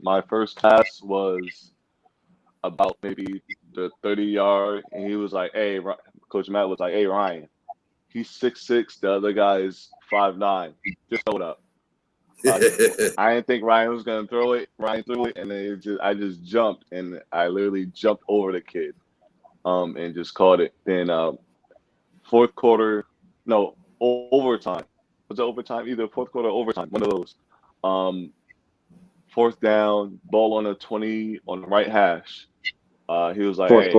My first pass was about maybe the 30-yard, and he was like, "Hey," Coach Matt was like, "Hey, Ryan, he's 6'6". The other guy is 5'9". Just throw it up." I didn't think Ryan was gonna throw it. Ryan threw it, and then I just jumped, and I literally jumped over the kid, and just caught it. Then fourth quarter, no, overtime. Was it overtime? Either fourth quarter or overtime, one of those. Fourth down, ball on the 20 on the right hash. He was like, Fourth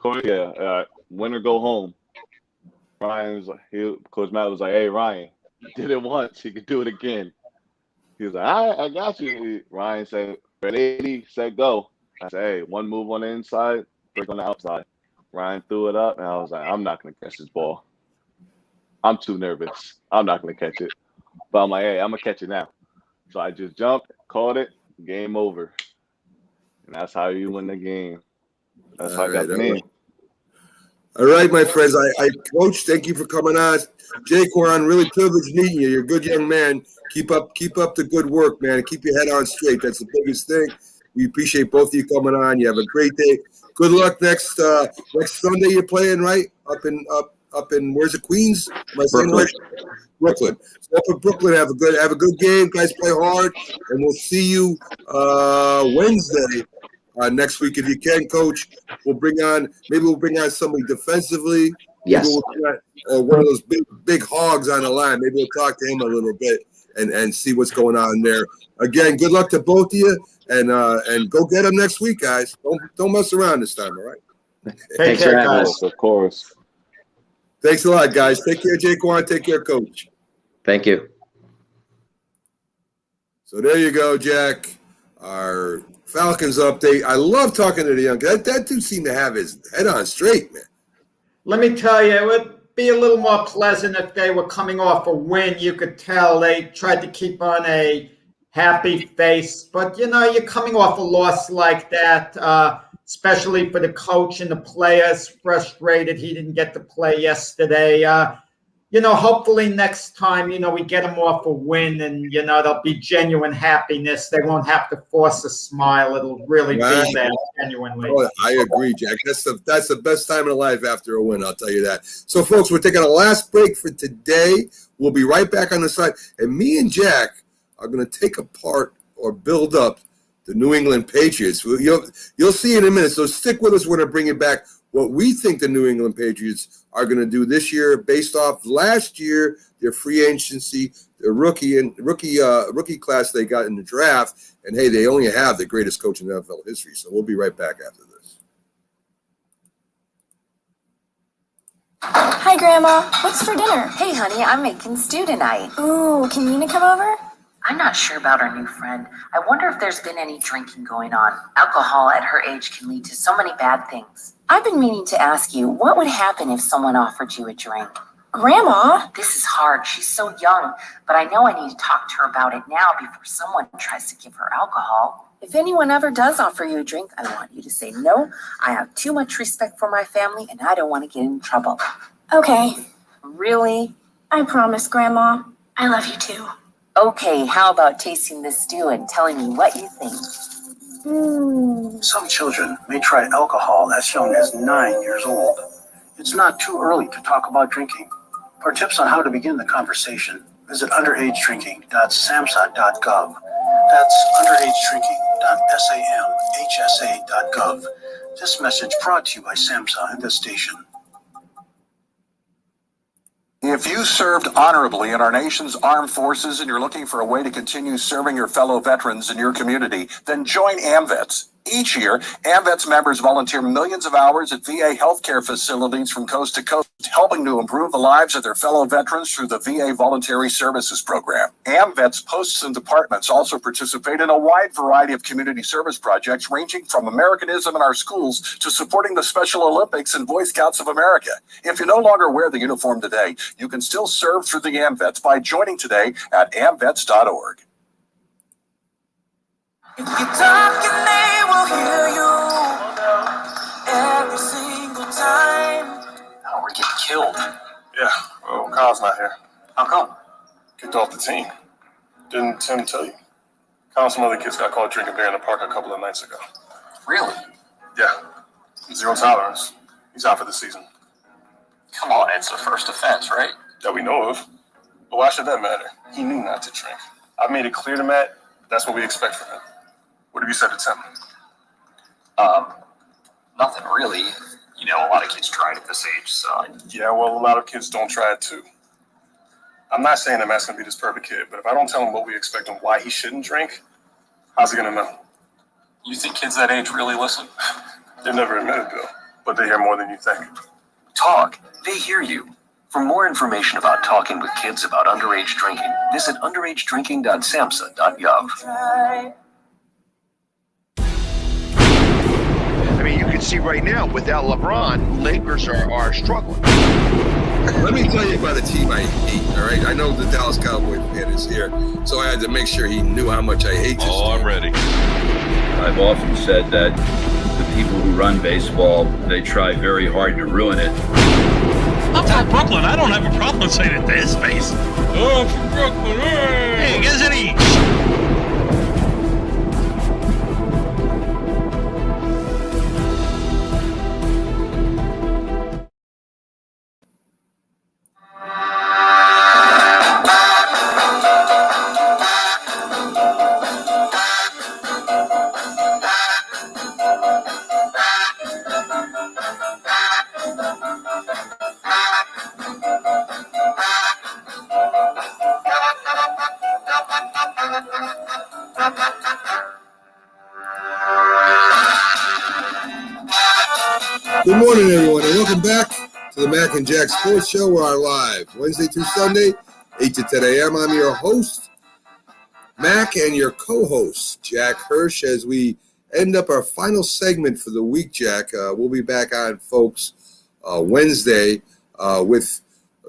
quarter, yeah. Win or go home. Coach Matt was like, "Hey, Ryan, you did it once. He could do it again." He was like, I got you. Ryan said, "Ready, set, go." I said, "Hey, one move on the inside, break on the outside." Ryan threw it up, and I was like, "I'm not going to catch this ball. I'm too nervous. I'm not going to catch it." But I'm like, "Hey, I'm going to catch it now." So I just jumped, caught it, game over. And that's how you win the game. That's how I got the name. All right, my friends. I Coach, thank you for coming on. Jaquan, really privileged meeting you. You're a good young man. Keep up the good work, man. And keep your head on straight. That's the biggest thing. We appreciate both of you coming on. You have a great day. Good luck next Sunday. You're playing, right? Up in where's it, Queens? Am I saying right? Brooklyn. So up in Brooklyn, have a good game. Guys, play hard, and we'll see you Wednesday. Next week, if you can, Coach, we'll bring on somebody defensively. Yes. Maybe we'll one of those big hogs on the line. Maybe we'll talk to him a little bit and see what's going on there. Again, good luck to both of you, and go get them next week, guys. Don't mess around this time, all right? Take care, guys. Of course. Thanks a lot, guys. Take care, Jaquan. Take care, Coach. Thank you. So there you go, Jack. Our Falcons update. I love talking to the young guy. That dude seemed to have his head on straight, man. Let me tell you, it would be a little more pleasant if they were coming off a win. You could tell they tried to keep on a happy face. But, you know, you're coming off a loss like that, especially for the coach and the players, frustrated he didn't get to play yesterday. You know, hopefully next time, you know, we get them off a win and, you know, there'll be genuine happiness. They won't have to force a smile. It'll really be there genuinely. Oh, I agree, Jack. That's the best time in life after a win, I'll tell you that. So, folks, we're taking a last break for today. We'll be right back on the side. And me and Jack are going to take apart or build up the New England Patriots. You'll see in a minute. So stick with us. We're going to bring it back what we think the New England Patriots are going to do this year based off last year, their free agency, their rookie class they got in the draft. And, hey, they only have the greatest coach in NFL history. So we'll be right back after this. Hi, Grandma. What's for dinner? Hey, honey, I'm making stew tonight. Ooh, can Nina come over? I'm not sure about our new friend. I wonder if there's been any drinking going on. Alcohol at her age can lead to so many bad things. I've been meaning to ask you, what would happen if someone offered you a drink? Grandma? This is hard. She's so young, but I know I need to talk to her about it now before someone tries to give her alcohol. If anyone ever does offer you a drink, I want you to say no. I have too much respect for my family, and I don't want to get in trouble. Okay. Really? I promise, Grandma. I love you too. Okay, how about tasting this stew and telling me what you think? Some children may try alcohol as young as 9 years old. It's not too early to talk about drinking. For tips on how to begin the conversation, visit underagedrinking.samhsa.gov. That's underagedrinking.samhsa.gov. This message brought to you by SAMHSA and this station. If you served honorably in our nation's armed forces and you're looking for a way to continue serving your fellow veterans in your community, then join AMVETS. Each year, AMVETS members volunteer millions of hours at VA healthcare facilities from coast to coast, helping to improve the lives of their fellow veterans through the VA Voluntary Services Program. AMVETS posts and departments also participate in a wide variety of community service projects ranging from Americanism in our schools to supporting the Special Olympics and Boy Scouts of America. If you no longer wear the uniform today, you can still serve through the AMVETS by joining today at amvets.org. If you talk and they will hear you every single time. Oh, we're getting killed. Yeah, well, Kyle's not here. How come? Kicked off the team. Didn't Tim tell you? Kyle and some other kids got caught drinking beer in the park a couple of nights ago. Really? Yeah. Zero tolerance. He's out for the season. Come on, it's a first offense, right? That we know of. But why should that matter? He knew not to drink. I made it clear to Matt, that's what we expect from him. What have you said to Tim? Nothing really. You know, a lot of kids try it at this age, so. Yeah, well, a lot of kids don't try it too. I'm not saying that Matt's gonna be this perfect kid, but if I don't tell him what we expect and why he shouldn't drink, how's he gonna know? You think kids that age really listen? They've never admitted to, but they hear more than you think. Talk. They hear you. For more information about talking with kids about underage drinking, visit underagedrinking.samhsa.gov. I mean, you can see right now, without LeBron, Lakers are struggling. Let me tell you about a team I hate, all right? I know the Dallas Cowboys fan is here, so I had to make sure he knew how much I hate this team. I'm ready. I've often said that the people who run baseball, they try very hard to ruin it. I'm from Brooklyn. I don't have a problem saying it to his face. Oh, I'm from Brooklyn. Hey, guys, any... Good morning, everyone, and welcome back to the Mac and Jack Sports Show. We are live Wednesday through Sunday, 8 to 10 a.m. I'm your host, Mac, and your co-host, Jack Hirsch, as we end up our final segment for the week, Jack. We'll be back on, folks, Wednesday with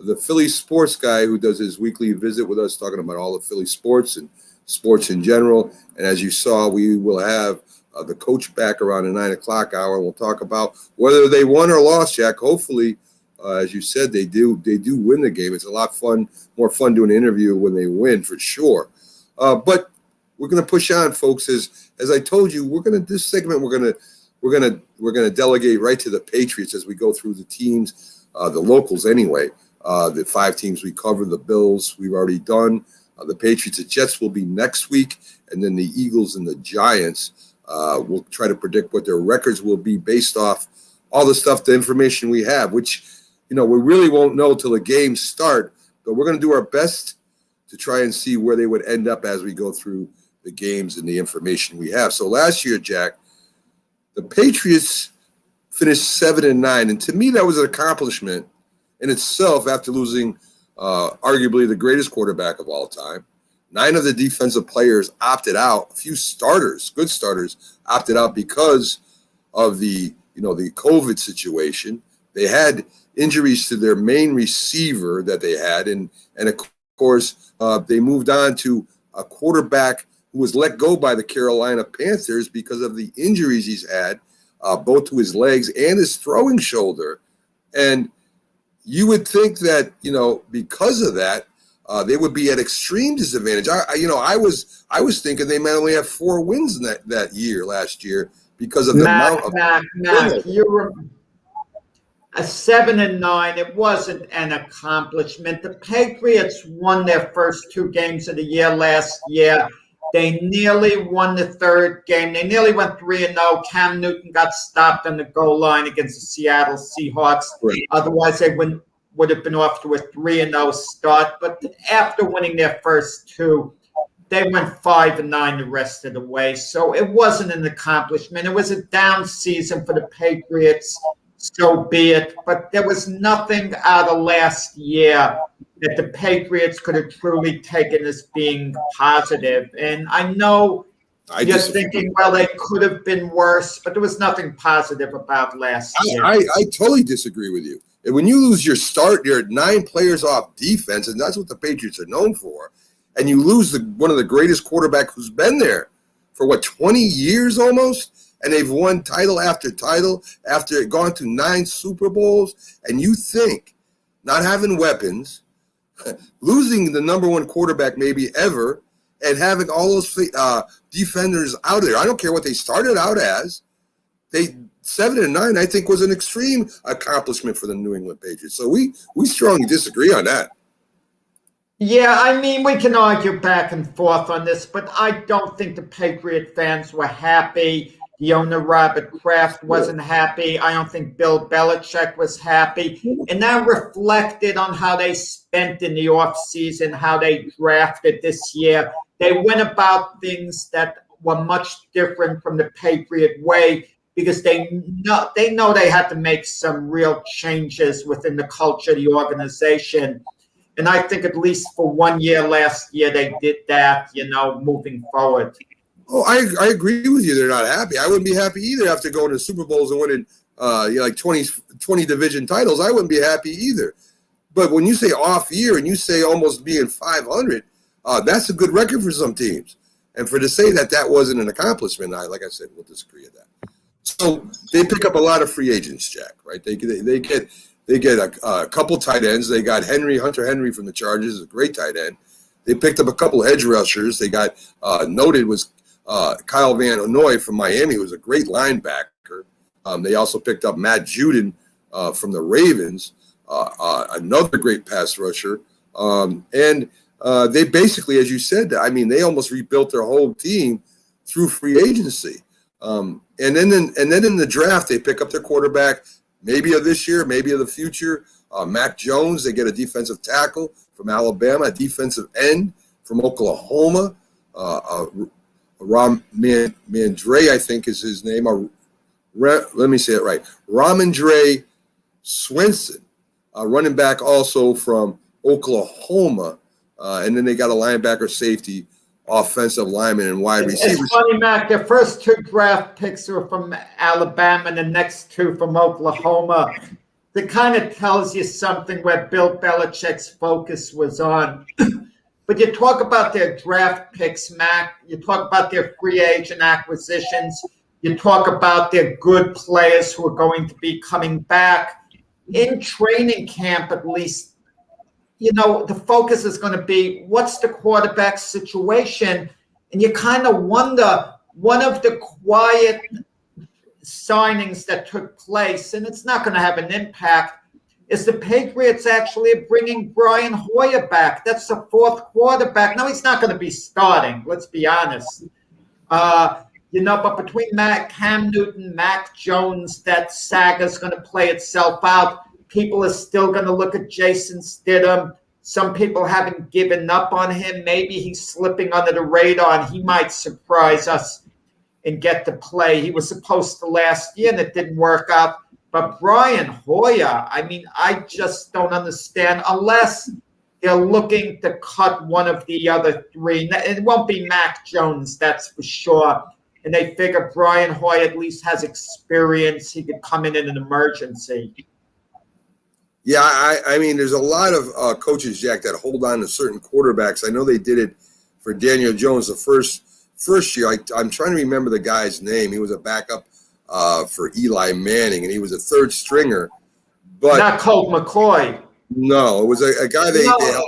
the Philly sports guy who does his weekly visit with us, talking about all the Philly sports and sports in general. And as you saw, we will have the coach back around the 9 o'clock hour. We'll talk about whether they won or lost, Jack. Hopefully, as you said, they do win the game. It's a lot more fun doing an interview when they win, for sure. But we're going to push on, folks. As I told you, this segment we're going to delegate right to the Patriots as we go through the teams, the locals anyway. The 5 teams we cover, the Bills we've already done. The Patriots, the Jets will be next week, and then the Eagles and the Giants. We'll try to predict what their records will be based off all the information we have, which, we really won't know till the games start, but we're going to do our best to try and see where they would end up as we go through the games and the information we have. So last year, Jack, the Patriots finished 7-9, and to me that was an accomplishment in itself after losing arguably the greatest quarterback of all time. 9 of the defensive players opted out. A few starters, good starters, opted out because of the COVID situation. They had injuries to their main receiver that they had, and of course they moved on to a quarterback who was let go by the Carolina Panthers because of the injuries he's had, both to his legs and his throwing shoulder. And you would think that, because of that, they would be at extreme disadvantage. I was thinking they might only have 4 wins in that year last year because of the amount of. Mac, you were a 7-9. It wasn't an accomplishment. The Patriots won their first 2 games of the year last year. They nearly won the 3rd game. They nearly went 3-0. Cam Newton got stopped on the goal line against the Seattle Seahawks. Right. Otherwise, they would have been off to a 3-0 start. But after winning their first 2, they went 5-9 the rest of the way. So it wasn't an accomplishment. It was a down season for the Patriots. So be it. But there was nothing out of last year that the Patriots could have truly taken as being positive. And I know you're thinking, well, they could have been worse, but there was nothing positive about last year. I totally disagree with you. And when you lose your 9 players off defense, and that's what the Patriots are known for, and you lose one of the greatest quarterbacks who's been there for, 20 years almost? And they've won title after title after gone to 9 Super Bowls. And you think not having weapons, losing the number 1 quarterback maybe ever, and having all those defenders out there. I don't care what they started out as. 7-9, I think, was an extreme accomplishment for the New England Patriots. So we strongly disagree on that. Yeah, I mean, we can argue back and forth on this, but I don't think the Patriot fans were happy. The owner, Robert Kraft, wasn't happy. I don't think Bill Belichick was happy. And that reflected on how they spent in the offseason, how they drafted this year. They went about things that were much different from the Patriot way because they know they had to make some real changes within the culture of the organization. And I think at least for 1 year last year, they did that, moving forward. Oh, I agree with you. They're not happy. I wouldn't be happy either after going to Super Bowls and winning 20 division titles. I wouldn't be happy either. But when you say off year and you say almost being 500, that's a good record for some teams. And to say that wasn't an accomplishment, like I said, we'll disagree with that. So they pick up a lot of free agents, Jack, right? They get a couple tight ends. They got Hunter Henry from the Chargers, a great tight end. They picked up a couple edge rushers. They got noted was Kyle Van Noy from Miami, who was a great linebacker. They also picked up Matt Judon from the Ravens, another great pass rusher. And they basically, as you said, they almost rebuilt their whole team through free agency. And then in the draft, they pick up their quarterback, maybe of this year, maybe of the future. Mac Jones, they get a defensive tackle from Alabama, a defensive end from Oklahoma. Ram Mandre, I think is his name, let me say it right. Ramondre Swenson, running back also from Oklahoma. And then they got a linebacker, safety, offensive lineman, and wide receivers. It's funny, Mac. The first 2 draft picks were from Alabama and the next 2 from Oklahoma. That kind of tells you something where Bill Belichick's focus was on. But you talk about their draft picks, Mac. You talk about their free agent acquisitions. You talk about their good players who are going to be coming back. In training camp, at least, the focus is going to be what's the quarterback situation. And you kind of wonder, one of the quiet signings that took place, and it's not going to have an impact, is the Patriots actually bringing Brian Hoyer back. That's the 4th quarterback. No, he's not going to be starting. Let's be honest. But between Cam Newton, Mac Jones, that saga is going to play itself out. People are still going to look at Jason Stidham. Some people haven't given up on him. Maybe he's slipping under the radar, and he might surprise us and get to play. He was supposed to last year, and it didn't work out. But Brian Hoyer, I just don't understand, unless they're looking to cut one of the other 3. It won't be Mac Jones, that's for sure. And they figure Brian Hoyer at least has experience. He could come in an emergency. Yeah, there's a lot of coaches, Jack, that hold on to certain quarterbacks. I know they did it for Daniel Jones the first year. I'm trying to remember the guy's name. He was a backup for Eli Manning, and he was a 3rd stringer. But not Colt McCoy. No, it was a guy they helped.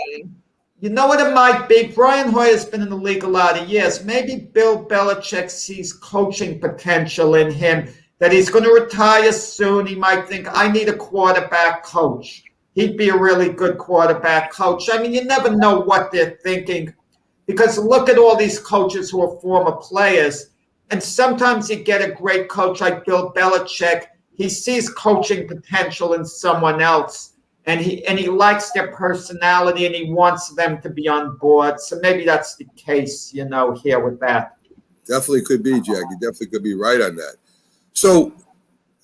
You know what it might be? Brian Hoyer's been in the league a lot of years. Maybe Bill Belichick sees coaching potential in him, that he's going to retire soon. He might think, I need a quarterback coach. He'd be a really good quarterback coach. You never know what they're thinking, because look at all these coaches who are former players. And sometimes you get a great coach like Bill Belichick. He sees coaching potential in someone else, and he likes their personality, and he wants them to be on board. So maybe that's the case, here with that. Definitely could be, Jack. You definitely could be right on that. So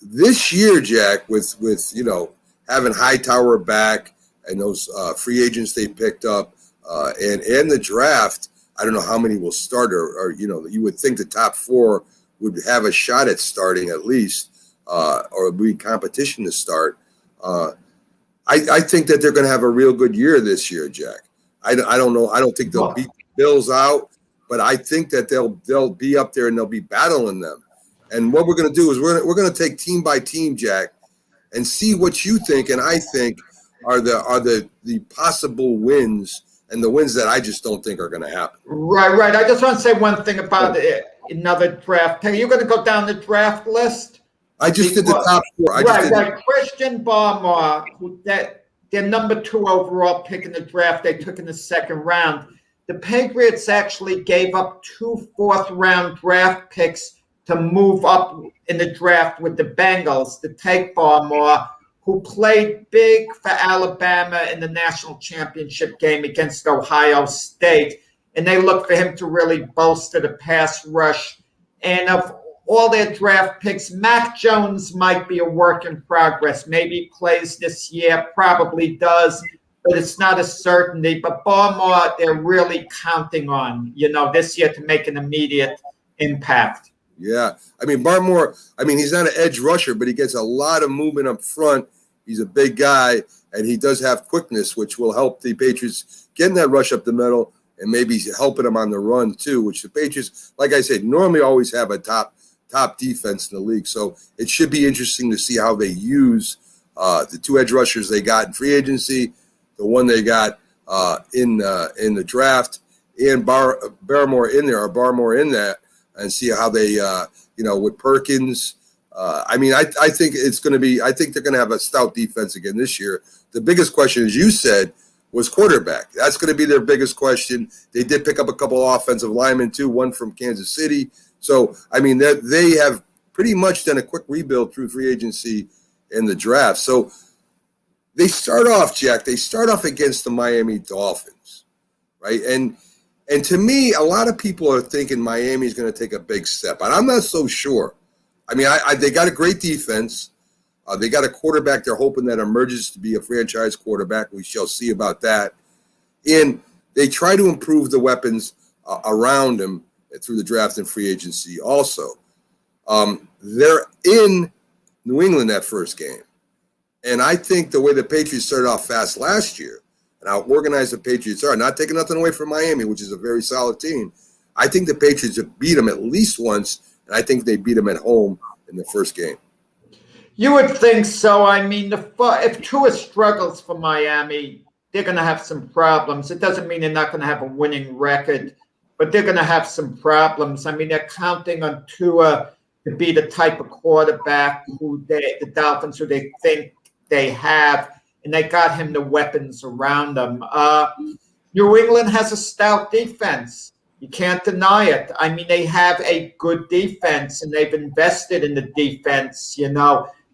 this year, Jack, with having Hightower back and those free agents they picked up and the draft, I don't know how many will start, or you would think the top 4 would have a shot at starting at least, or be competition to start. I think that they're going to have a real good year this year, Jack. I don't know. I don't think they'll beat the Bills out, but I think that they'll be up there and they'll be battling them. And what we're going to do is we're going to take team by team, Jack, and see what you think and I think are the possible wins, and the wins that I just don't think are going to happen. Right. I just want to say one thing about another draft. Are you going to go down the draft list? I just did the top 4. Right. Christian Barmore, their number 2 overall pick in the draft, they took in the 2nd round. The Patriots actually gave up 2 4th-round draft picks to move up in the draft with the Bengals to take Barmore, who played big for Alabama in the national championship game against Ohio State. And they look for him to really bolster the pass rush. And of all their draft picks, Mac Jones might be a work in progress. Maybe he plays this year, probably does, but it's not a certainty. But Barmore, they're really counting on, this year to make an immediate impact. Yeah. Barmore, he's not an edge rusher, but he gets a lot of movement up front. He's a big guy, and he does have quickness, which will help the Patriots getting that rush up the middle and maybe helping them on the run too, which the Patriots, like I said, normally always have a top defense in the league. So it should be interesting to see how they use the 2 edge rushers they got in free agency, the one they got in the draft, and Barmore in that, and see how they, with Perkins. I think it's going to be. I think they're going to have a stout defense again this year. The biggest question, as you said, was quarterback. That's going to be their biggest question. They did pick up a couple of offensive linemen too, one from Kansas City. So they have pretty much done a quick rebuild through free agency and the draft. So they start off, Jack. They start off against the Miami Dolphins, right? And to me, a lot of people are thinking Miami is going to take a big step, and I'm not so sure. I mean, they got a great defense. They got a quarterback they're hoping that emerges to be a franchise quarterback. We shall see about that. And they try to improve the weapons around him through the draft and free agency also. They're in New England that first game. And I think the way the Patriots started off fast last year and how organized the Patriots are, not taking nothing away from Miami, which is a very solid team, I think the Patriots have beat them at least once, and I think they beat them at home in the first game. You would think so. I mean, if Tua struggles for Miami, they're going to have some problems. It doesn't mean they're not going to have a winning record, but they're going to have some problems. I mean, they're counting on Tua to be the type of quarterback the Dolphins, who they think they have, and they got him the weapons around them. New England has a stout defense. You can't deny it. I mean, they have a good defense, and they've invested in the defense,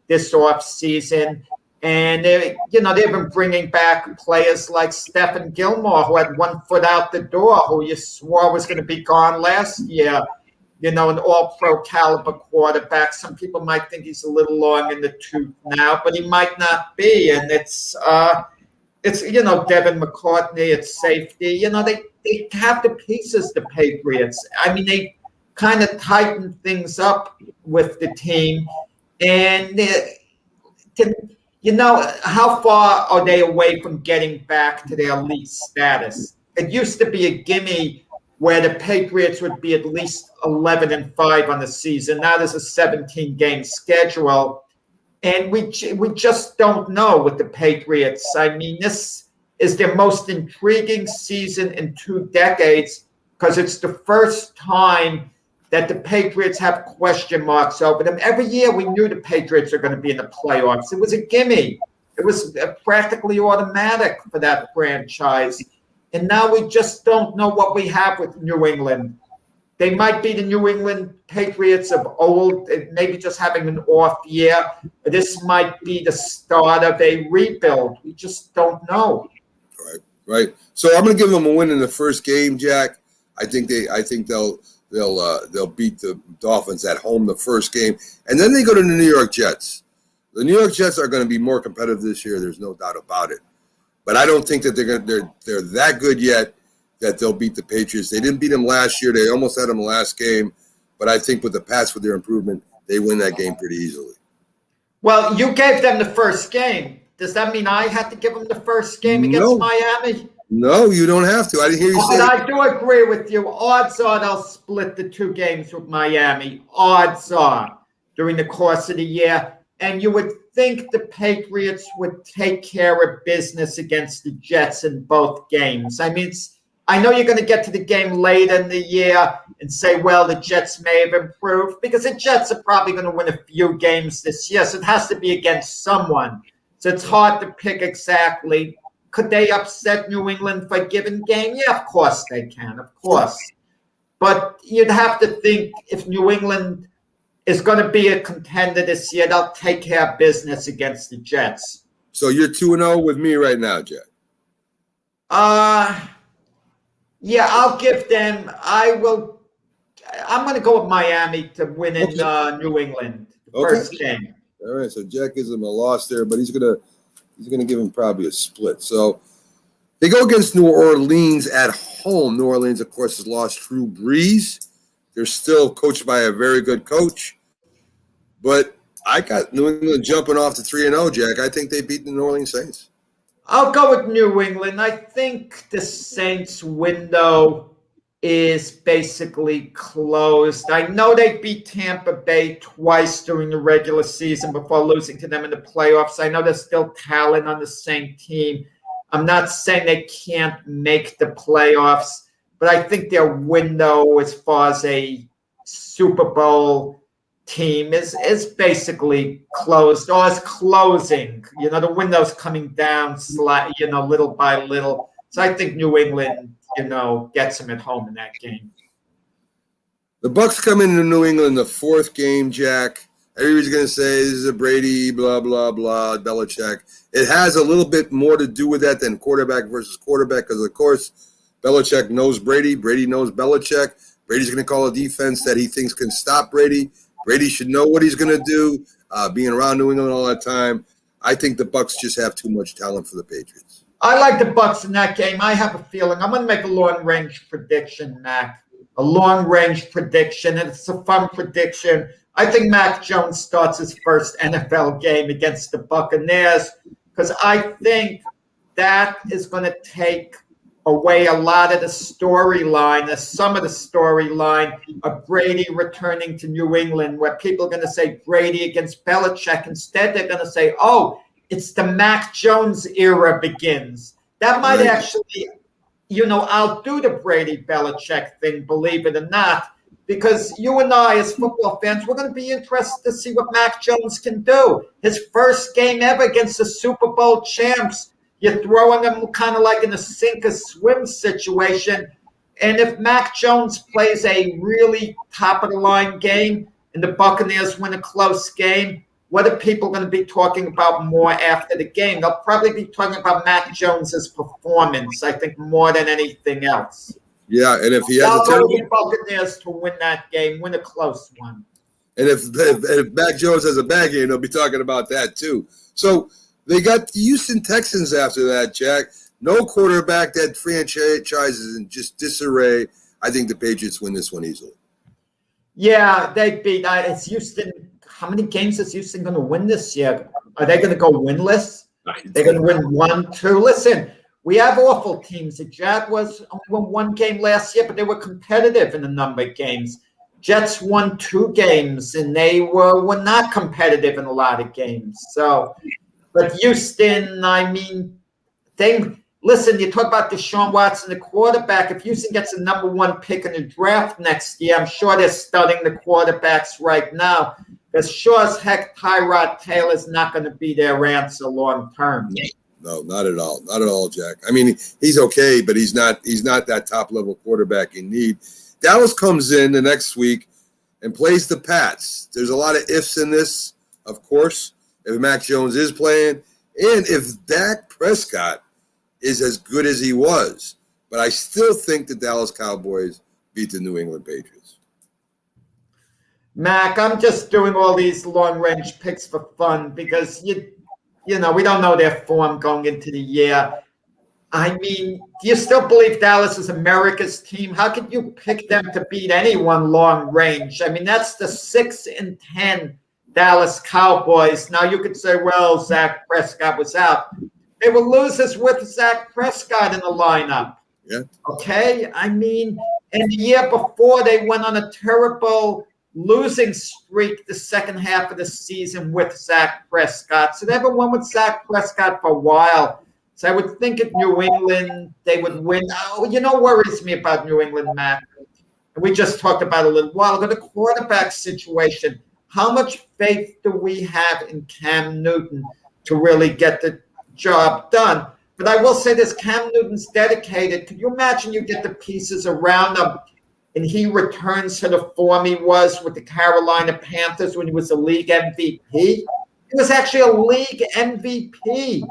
this offseason. And, they've been bringing back players like Stephen Gilmore, who had 1 foot out the door, who you swore was going to be gone last year, an all-pro caliber quarterback. Some people might think he's a little long in the tooth now, but he might not be. And it's Devin McCourtney at safety. They have the pieces, the Patriots. I mean, they kind of tightened things up with the team. And, how far are they away from getting back to their elite status? It used to be a gimme where the Patriots would be at least 11-5 on the season. Now there's a 17-game schedule. And we just don't know with the Patriots. I mean, this is their most intriguing season in 2 decades because it's the first time that the Patriots have question marks over them. Every year we knew the Patriots are going to be in the playoffs. It was a gimme. It was practically automatic for that franchise. And now we just don't know what we have with New England. They might be the New England Patriots of old, maybe just having an off year. This might be the start of a rebuild. We just don't know. Right. So I'm going to give them a win in the first game, Jack. I think they'll beat the Dolphins at home the first game, and then they go to the New York Jets. The New York Jets are going to be more competitive this year. There's no doubt about it. But I don't think that they're that good yet that they'll beat the Patriots. They didn't beat them last year. They almost had them last game. But I think with the Pats, with their improvement, they win that game pretty easily. Well, you gave them the first game. Does that mean I had to give them the first game against Miami? No, you don't have to. I didn't hear you say But I do agree with you. Odds are they'll split the 2 games with Miami. Odds are during the course of the year. And you would think the Patriots would take care of business against the Jets in both games. I mean, I know you're going to get to the game late in the year and say, well, the Jets may have improved, because the Jets are probably going to win a few games this year. So it has to be against someone. So it's hard to pick exactly. Could they upset New England for a given game? Yeah, of course they can, of course. But you'd have to think if New England is going to be a contender this year, they'll take care of business against the Jets. So you're 2-0 with me right now, Jack. Yeah, I'll give them. I'm going to go with Miami to win in New England the first game. All right, so Jack gives him a loss there, but he's gonna give him probably a split. So they go against New Orleans at home. New Orleans, of course, has lost Drew Brees. They're still coached by a very good coach, but I got New England jumping off to 3-0. Jack, I think they beat the New Orleans Saints. I'll go with New England. I think the Saints' window is basically closed. I know they beat Tampa Bay twice during the regular season before losing to them in the playoffs. I know there's still talent on the same team. I'm not saying they can't make the playoffs, but I think their window as far as a Super Bowl team is basically closed, or is closing. The window's coming down little by little. So I think New England, gets them at home in that game. The Bucs come into New England in the 4th game, Jack. Everybody's going to say this is a Brady, blah, blah, blah, Belichick. It has a little bit more to do with that than quarterback versus quarterback because, of course, Belichick knows Brady. Brady knows Belichick. Brady's going to call a defense that he thinks can stop Brady. Brady should know what he's going to do. Being around New England all that time, I think the Bucs just have too much talent for the Patriots. I like the Bucs in that game. I have a feeling. I'm going to make a long-range prediction, Mac. A long-range prediction, and it's a fun prediction. I think Mac Jones starts his first NFL game against the Buccaneers because I think that is going to take away a lot of the storyline, some of the storyline of Brady returning to New England, where people are going to say Brady against Belichick. Instead, they're going to say, oh, it's the Mac Jones era begins. That might actually, outdo the Brady-Belichick thing, believe it or not, because you and I, as football fans, we're going to be interested to see what Mac Jones can do. His first game ever against the Super Bowl champs. You're throwing him kind of like in a sink-or-swim situation. And if Mac Jones plays a really top-of-the-line game and the Buccaneers win a close game, what are people going to be talking about more after the game? They'll probably be talking about Mac Jones's performance, I think, more than anything else. Yeah, and if he has a terrible Buccaneers to win that game, win a close one. And if Mac Jones has a bad game, they'll be talking about that too. So they got the Houston Texans after that, Jack. No quarterback. That franchise is in just disarray. I think the Patriots win this one easily. Yeah, they beat. It's Houston. How many games is Houston going to win this year? Are they going to go winless? They're going to win 1, 2. Listen, we have awful teams. The Jaguars only won 1 game last year, but they were competitive in a number of games. Jets won 2 games, and they were not competitive in a lot of games. So, but Houston, I mean, listen, you talk about Deshaun Watson, the quarterback. If Houston gets the number 1 pick in the draft next year, I'm sure they're studying the quarterbacks right now. Because sure as heck, Tyrod Taylor's not going to be their answer long term. No, not at all. Not at all, Jack. I mean, he's okay, but he's not that top level quarterback in need. Dallas comes in the next week and plays the Pats. There's a lot of ifs in this, of course, if Mac Jones is playing and if Dak Prescott is as good as he was. But I still think the Dallas Cowboys beat the New England Patriots. Mac, I'm just doing all these long-range picks for fun because, we don't know their form going into the year. I mean, do you still believe Dallas is America's team? How could you pick them to beat anyone long range? I mean, that's the 6-10 Dallas Cowboys. Now, you could say, well, Zach Prescott was out. They were losers with Zach Prescott in the lineup. Yeah. Okay? I mean, and the year before, they went on a terrible losing streak the second half of the season with Zach Prescott. So they haven't won with Zach Prescott for a while. So I would think at New England, they would win. Oh, worries me about New England, Matt. We just talked about it a little while ago, the quarterback situation. How much faith do we have in Cam Newton to really get the job done? But I will say this, Cam Newton's dedicated. Can you imagine you get the pieces around him and he returns to the form he was with the Carolina Panthers when he was a league MVP? He was actually a league MVP.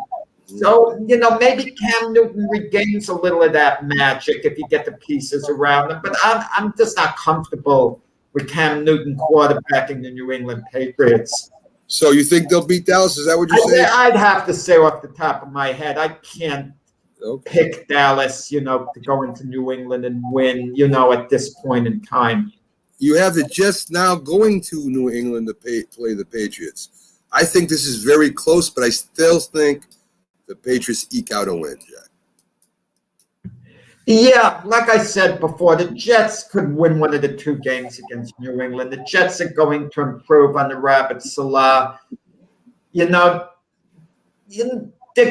So, maybe Cam Newton regains a little of that magic if you get the pieces around him. But I'm just not comfortable with Cam Newton quarterbacking the New England Patriots. So you think they'll beat Dallas? Is that what you're saying? I'd have to say off the top of my head, I can't pick Dallas, to go into New England and win, at this point in time. You have the Jets now going to New England to play the Patriots. I think this is very close, but I still think the Patriots eke out a win, Jack. Yeah, like I said before, the Jets could win one of the 2 games against New England. The Jets are going to improve on the Robert Salah. They're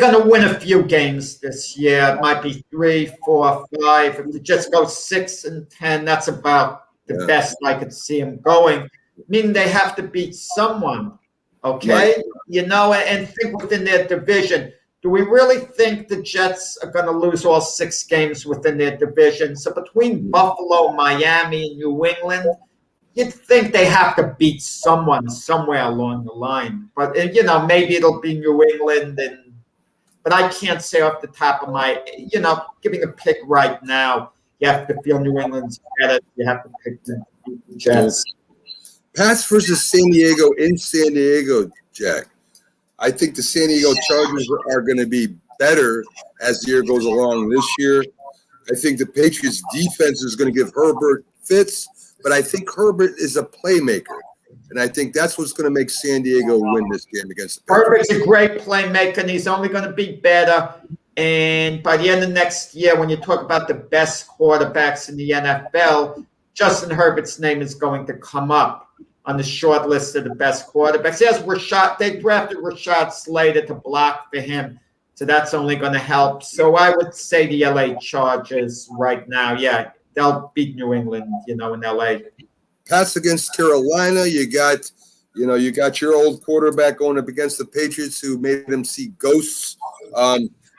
going to win a few games this year. It might be 3, 4, 5. If the Jets go 6-10, that's about the best I could see them going. Meaning they have to beat someone, okay? Right. And think within their division. Do we really think the Jets are going to lose all 6 games within their division? So between Buffalo, Miami, and New England, you'd think they have to beat someone somewhere along the line. But, maybe it'll be New England. But I can't say off the top of my, giving a pick right now, you have to feel New England's better. You have to pick the Jets. Pats versus San Diego in San Diego, Jack. I think the San Diego Chargers are going to be better as the year goes along this year. I think the Patriots defense is going to give Herbert fits, but I think Herbert is a playmaker. And I think that's what's going to make San Diego win this game against the Patriots. Herbert's a great playmaker, and he's only going to be better. And by the end of next year, when you talk about the best quarterbacks in the NFL, Justin Herbert's name is going to come up on the short list of the best quarterbacks. Yes, they drafted Rashad Slater to block for him, so that's only going to help. So I would say the LA Chargers right now, yeah, they'll beat New England, in LA. Pats against Carolina, you got your old quarterback going up against the Patriots who made them see ghosts.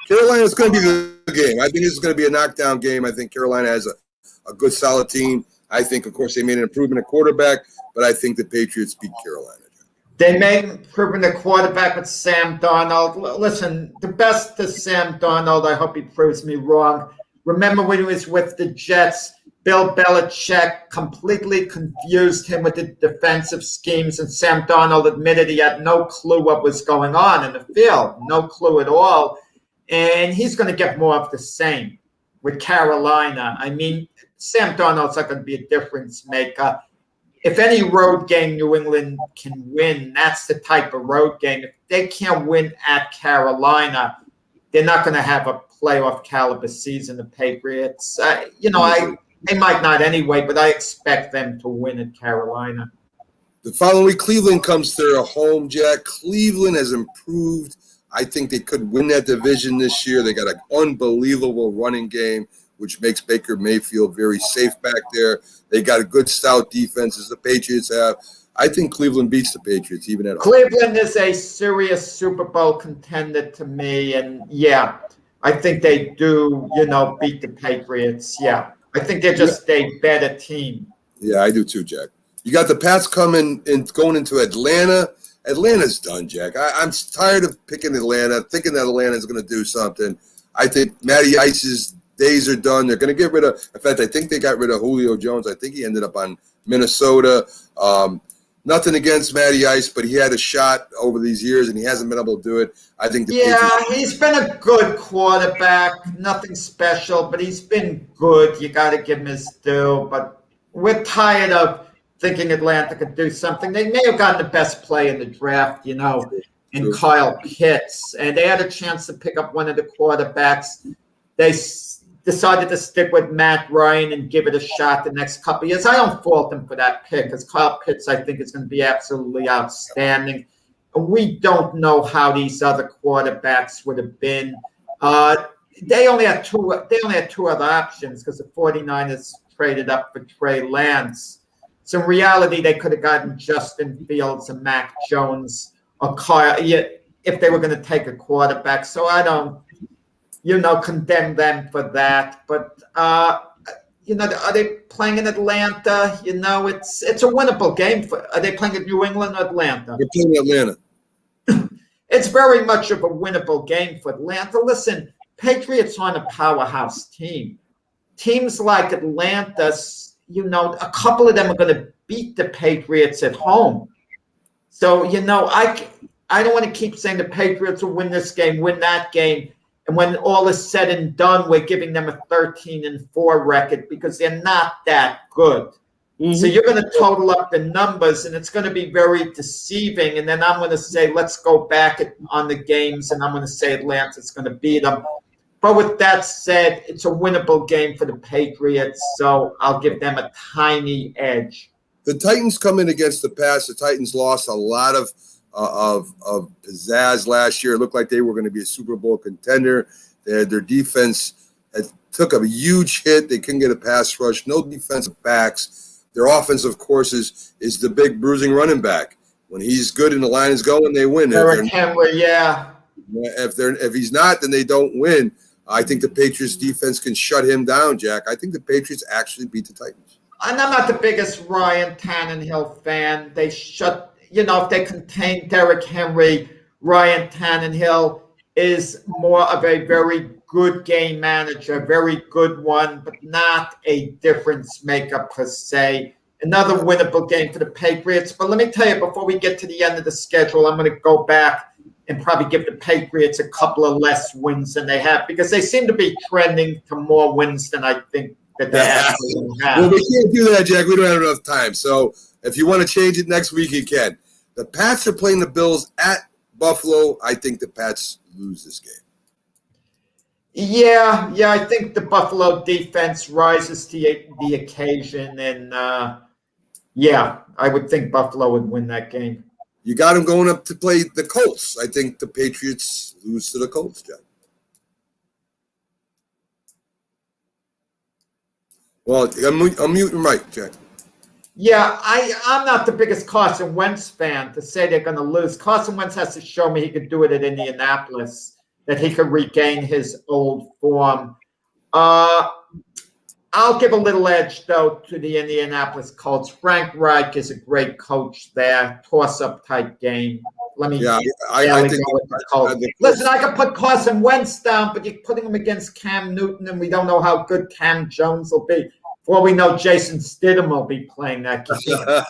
Carolina's going to be the game. I think this is going to be a knockdown game. I think Carolina has a good, solid team. I think, of course, they made an improvement at quarterback, but I think the Patriots beat Carolina. They made an improvement at quarterback with Sam Darnold. Listen, the best to Sam Darnold, I hope he proves me wrong. Remember when he was with the Jets, Bill Belichick completely confused him with the defensive schemes, and Sam Darnold admitted he had no clue what was going on in the field, no clue at all. And he's going to get more of the same with Carolina. I mean, Sam Darnold's not going to be a difference maker. If any road game New England can win, that's the type of road game. If they can't win at Carolina, they're not going to have a playoff caliber season, the Patriots. They might not anyway, but I expect them to win at Carolina. The following week, Cleveland comes to their home, Jack. Cleveland has improved. I think they could win that division this year. They got an unbelievable running game, which makes Baker Mayfield very safe back there. They got a good, stout defense as the Patriots have. I think Cleveland beats the Patriots, even at home. Cleveland is a serious Super Bowl contender to me, and yeah, I think they do, beat the Patriots. Yeah, I think they're just a better team. Yeah, I do too, Jack. You got the Pats coming and going into Atlanta. Atlanta's done, Jack. I'm tired of picking Atlanta, thinking that Atlanta's going to do something. I think Matty Ice's days are done. They're going to get rid of – in fact, I think they got rid of Julio Jones. I think he ended up on Minnesota. Nothing against Matty Ice, but he had a shot over these years, and he hasn't been able to do it. I think he's been a good quarterback. Nothing special, but he's been good. You got to give him his due. But we're tired of thinking Atlanta could do something. They may have gotten the best play in the draft, in Kyle Pitts, and they had a chance to pick up one of the quarterbacks. They decided to stick with Matt Ryan and give it a shot the next couple of years. I don't fault them for that pick because Kyle Pitts, I think, is going to be absolutely outstanding. We don't know how these other quarterbacks would have been. They only had two other options because the 49ers traded up for Trey Lance. So in reality, they could have gotten Justin Fields and Mac Jones or Kyle if they were going to take a quarterback. So I don't, condemn them for that. But, are they playing in Atlanta? It's a winnable game. Are they playing in New England or Atlanta? They're playing Atlanta. It's very much of a winnable game for Atlanta. Listen, Patriots aren't a powerhouse team. Teams like Atlanta, a couple of them are going to beat the Patriots at home. So, I don't want to keep saying the Patriots will win this game, win that game. And when all is said and done, we're giving them a 13-4 record because they're not that good. Mm-hmm. So you're going to total up the numbers, and it's going to be very deceiving. And then I'm going to say, let's go back on the games, and I'm going to say Atlanta's going to beat them. But with that said, it's a winnable game for the Patriots, so I'll give them a tiny edge. The Titans come in against the Pats. The Titans lost a lot of pizzazz last year. It looked like they were going to be a Super Bowl contender. Their defense took a huge hit. They couldn't get a pass rush. No defensive backs. Their offense, of course, is the big bruising running back. When he's good and the line is going, they win. Derrick Henry, yeah. If he's not, then they don't win. I think the Patriots defense can shut him down, Jack. I think the Patriots actually beat the Titans. And I'm not the biggest Ryan Tannehill fan. They if they contain Derrick Henry, Ryan Tannehill is more of a very good game manager, very good one, but not a difference maker per se. Another winnable game for the Patriots. But let me tell you, before we get to the end of the schedule, I'm going to go back and probably give the Patriots a couple of less wins than they have, because they seem to be trending to more wins than I think that they actually have. Well, we can't do that, Jack. We don't have enough time. So if you want to change it next week, you can. The Pats are playing the Bills at Buffalo. I think the Pats lose this game. Yeah, I think the Buffalo defense rises to the occasion, and I would think Buffalo would win that game. You got them going up to play the Colts. I think the Patriots lose to the Colts, Jack. Well, I'm muting Mike, Jack. Yeah, I'm not the biggest Carson Wentz fan to say they're going to lose. Carson Wentz has to show me he could do it at Indianapolis, that he could regain his old form. I'll give a little edge, though, to the Indianapolis Colts. Frank Reich is a great coach there. Toss-up type game. I think with the Colts. Listen, I could put Carson Wentz down, but you're putting him against Cam Newton, and we don't know how good Cam Jones will be. Well, we know Jason Stidham will be playing that game.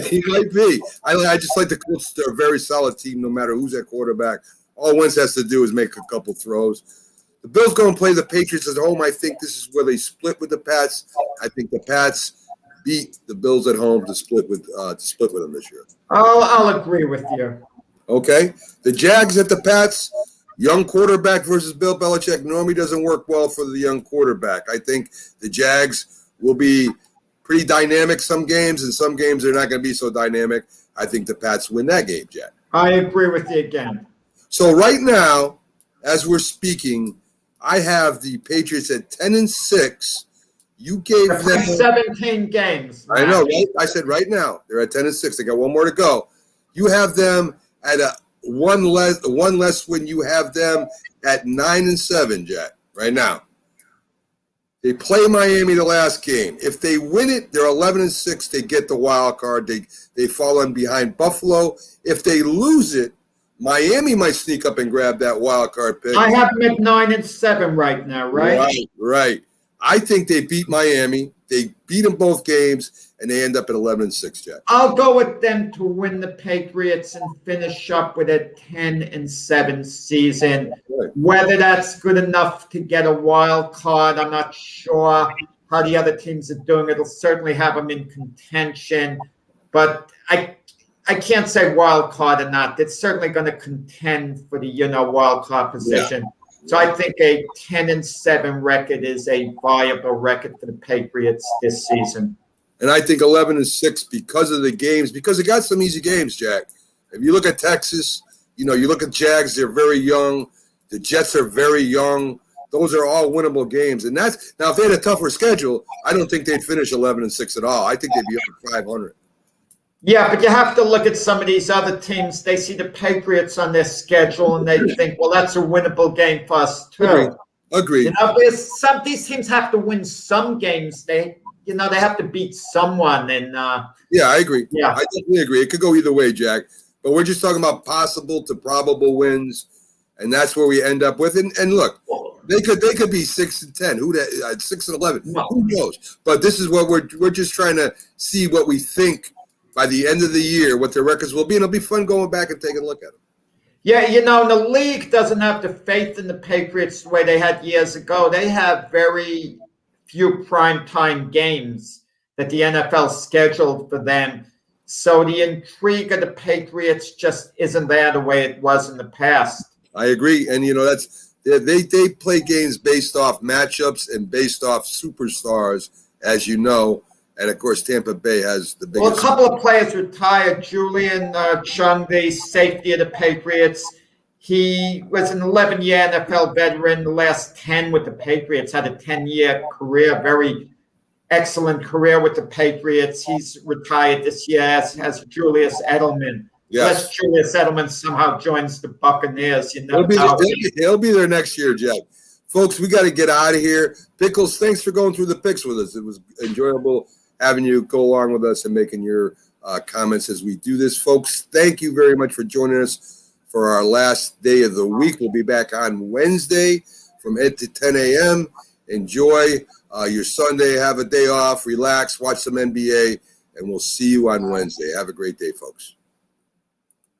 He might be. I just like the Colts. They're a very solid team, no matter who's at quarterback. All Wentz has to do is make a couple throws. The Bills go and play the Patriots at home. I think this is where they split with the Pats. I think the Pats beat the Bills at home to split with them this year. I'll agree with you. Okay. The Jags at the Pats. Young quarterback versus Bill Belichick normally doesn't work well for the young quarterback. I think the Jags will be pretty dynamic some games, and some games they're not going to be so dynamic. I think the Pats win that game, Jack. I agree with you again. So right now, as we're speaking, I have the Patriots at 10-6. You gave them 17 games. I know, right? I said right now they're at 10-6. They got one more to go. You have them at one less win. You have them at 9-7, Jack. Right now, they play Miami the last game. If they win it, they're 11-6. They get the wild card. They fall in behind Buffalo. If they lose it, Miami might sneak up and grab that wild card pick. I have them at 9-7 right now, right? Right. I think they beat Miami. They beat them both games, and they end up at 11-6, Jack. I'll go with them to win the Patriots and finish up with a 10-7 season. Right. Whether that's good enough to get a wild card, I'm not sure how the other teams are doing. It'll certainly have them in contention, but I can't say wild card or not. It's certainly going to contend for the wild card position. Yeah. So I think a 10-7 record is a viable record for the Patriots this season. And I think 11-6 because of the games, because they got some easy games, Jack. If you look at Texas, you look at Jags, they're very young. The Jets are very young. Those are all winnable games. And that's now if they had a tougher schedule, I don't think they'd finish 11-6 at all. I think they'd be up 500. Yeah, but you have to look at some of these other teams. They see the Patriots on their schedule, and they think, well, that's a winnable game for us, too. Agreed. Some these teams have to win some games. They have to beat someone. And yeah, I agree. Yeah, I definitely agree. It could go either way, Jack. But we're just talking about possible to probable wins, and that's where we end up with. And look, they could be 6-10. 6-11? No. Who knows? But this is what we're just trying to see what we think by the end of the year, what their records will be, and it'll be fun going back and taking a look at them. Yeah, the league doesn't have the faith in the Patriots the way they had years ago. They have very few primetime games that the NFL scheduled for them. So the intrigue of the Patriots just isn't there the way it was in the past. I agree. And, that's they play games based off matchups and based off superstars, as you know. And, of course, Tampa Bay has the biggest. Well, a couple of players retired. Julian Chung, the safety of the Patriots. He was an 11-year NFL veteran. The last 10 with the Patriots, had a 10-year career, very excellent career with the Patriots. He's retired this year, as has Julius Edelman. Yes. Unless Julius Edelman somehow joins the Buccaneers. He'll be there next year, Jack. Folks, we got to get out of here. Pickles, thanks for going through the picks with us. It was enjoyable having you go along with us and making your comments as we do this. Folks, thank you very much for joining us for our last day of the week. We'll be back on Wednesday from 8 to 10 a.m. Enjoy your Sunday. Have a day off. Relax. Watch some NBA. and we'll see you on Wednesday. Have a great day, folks.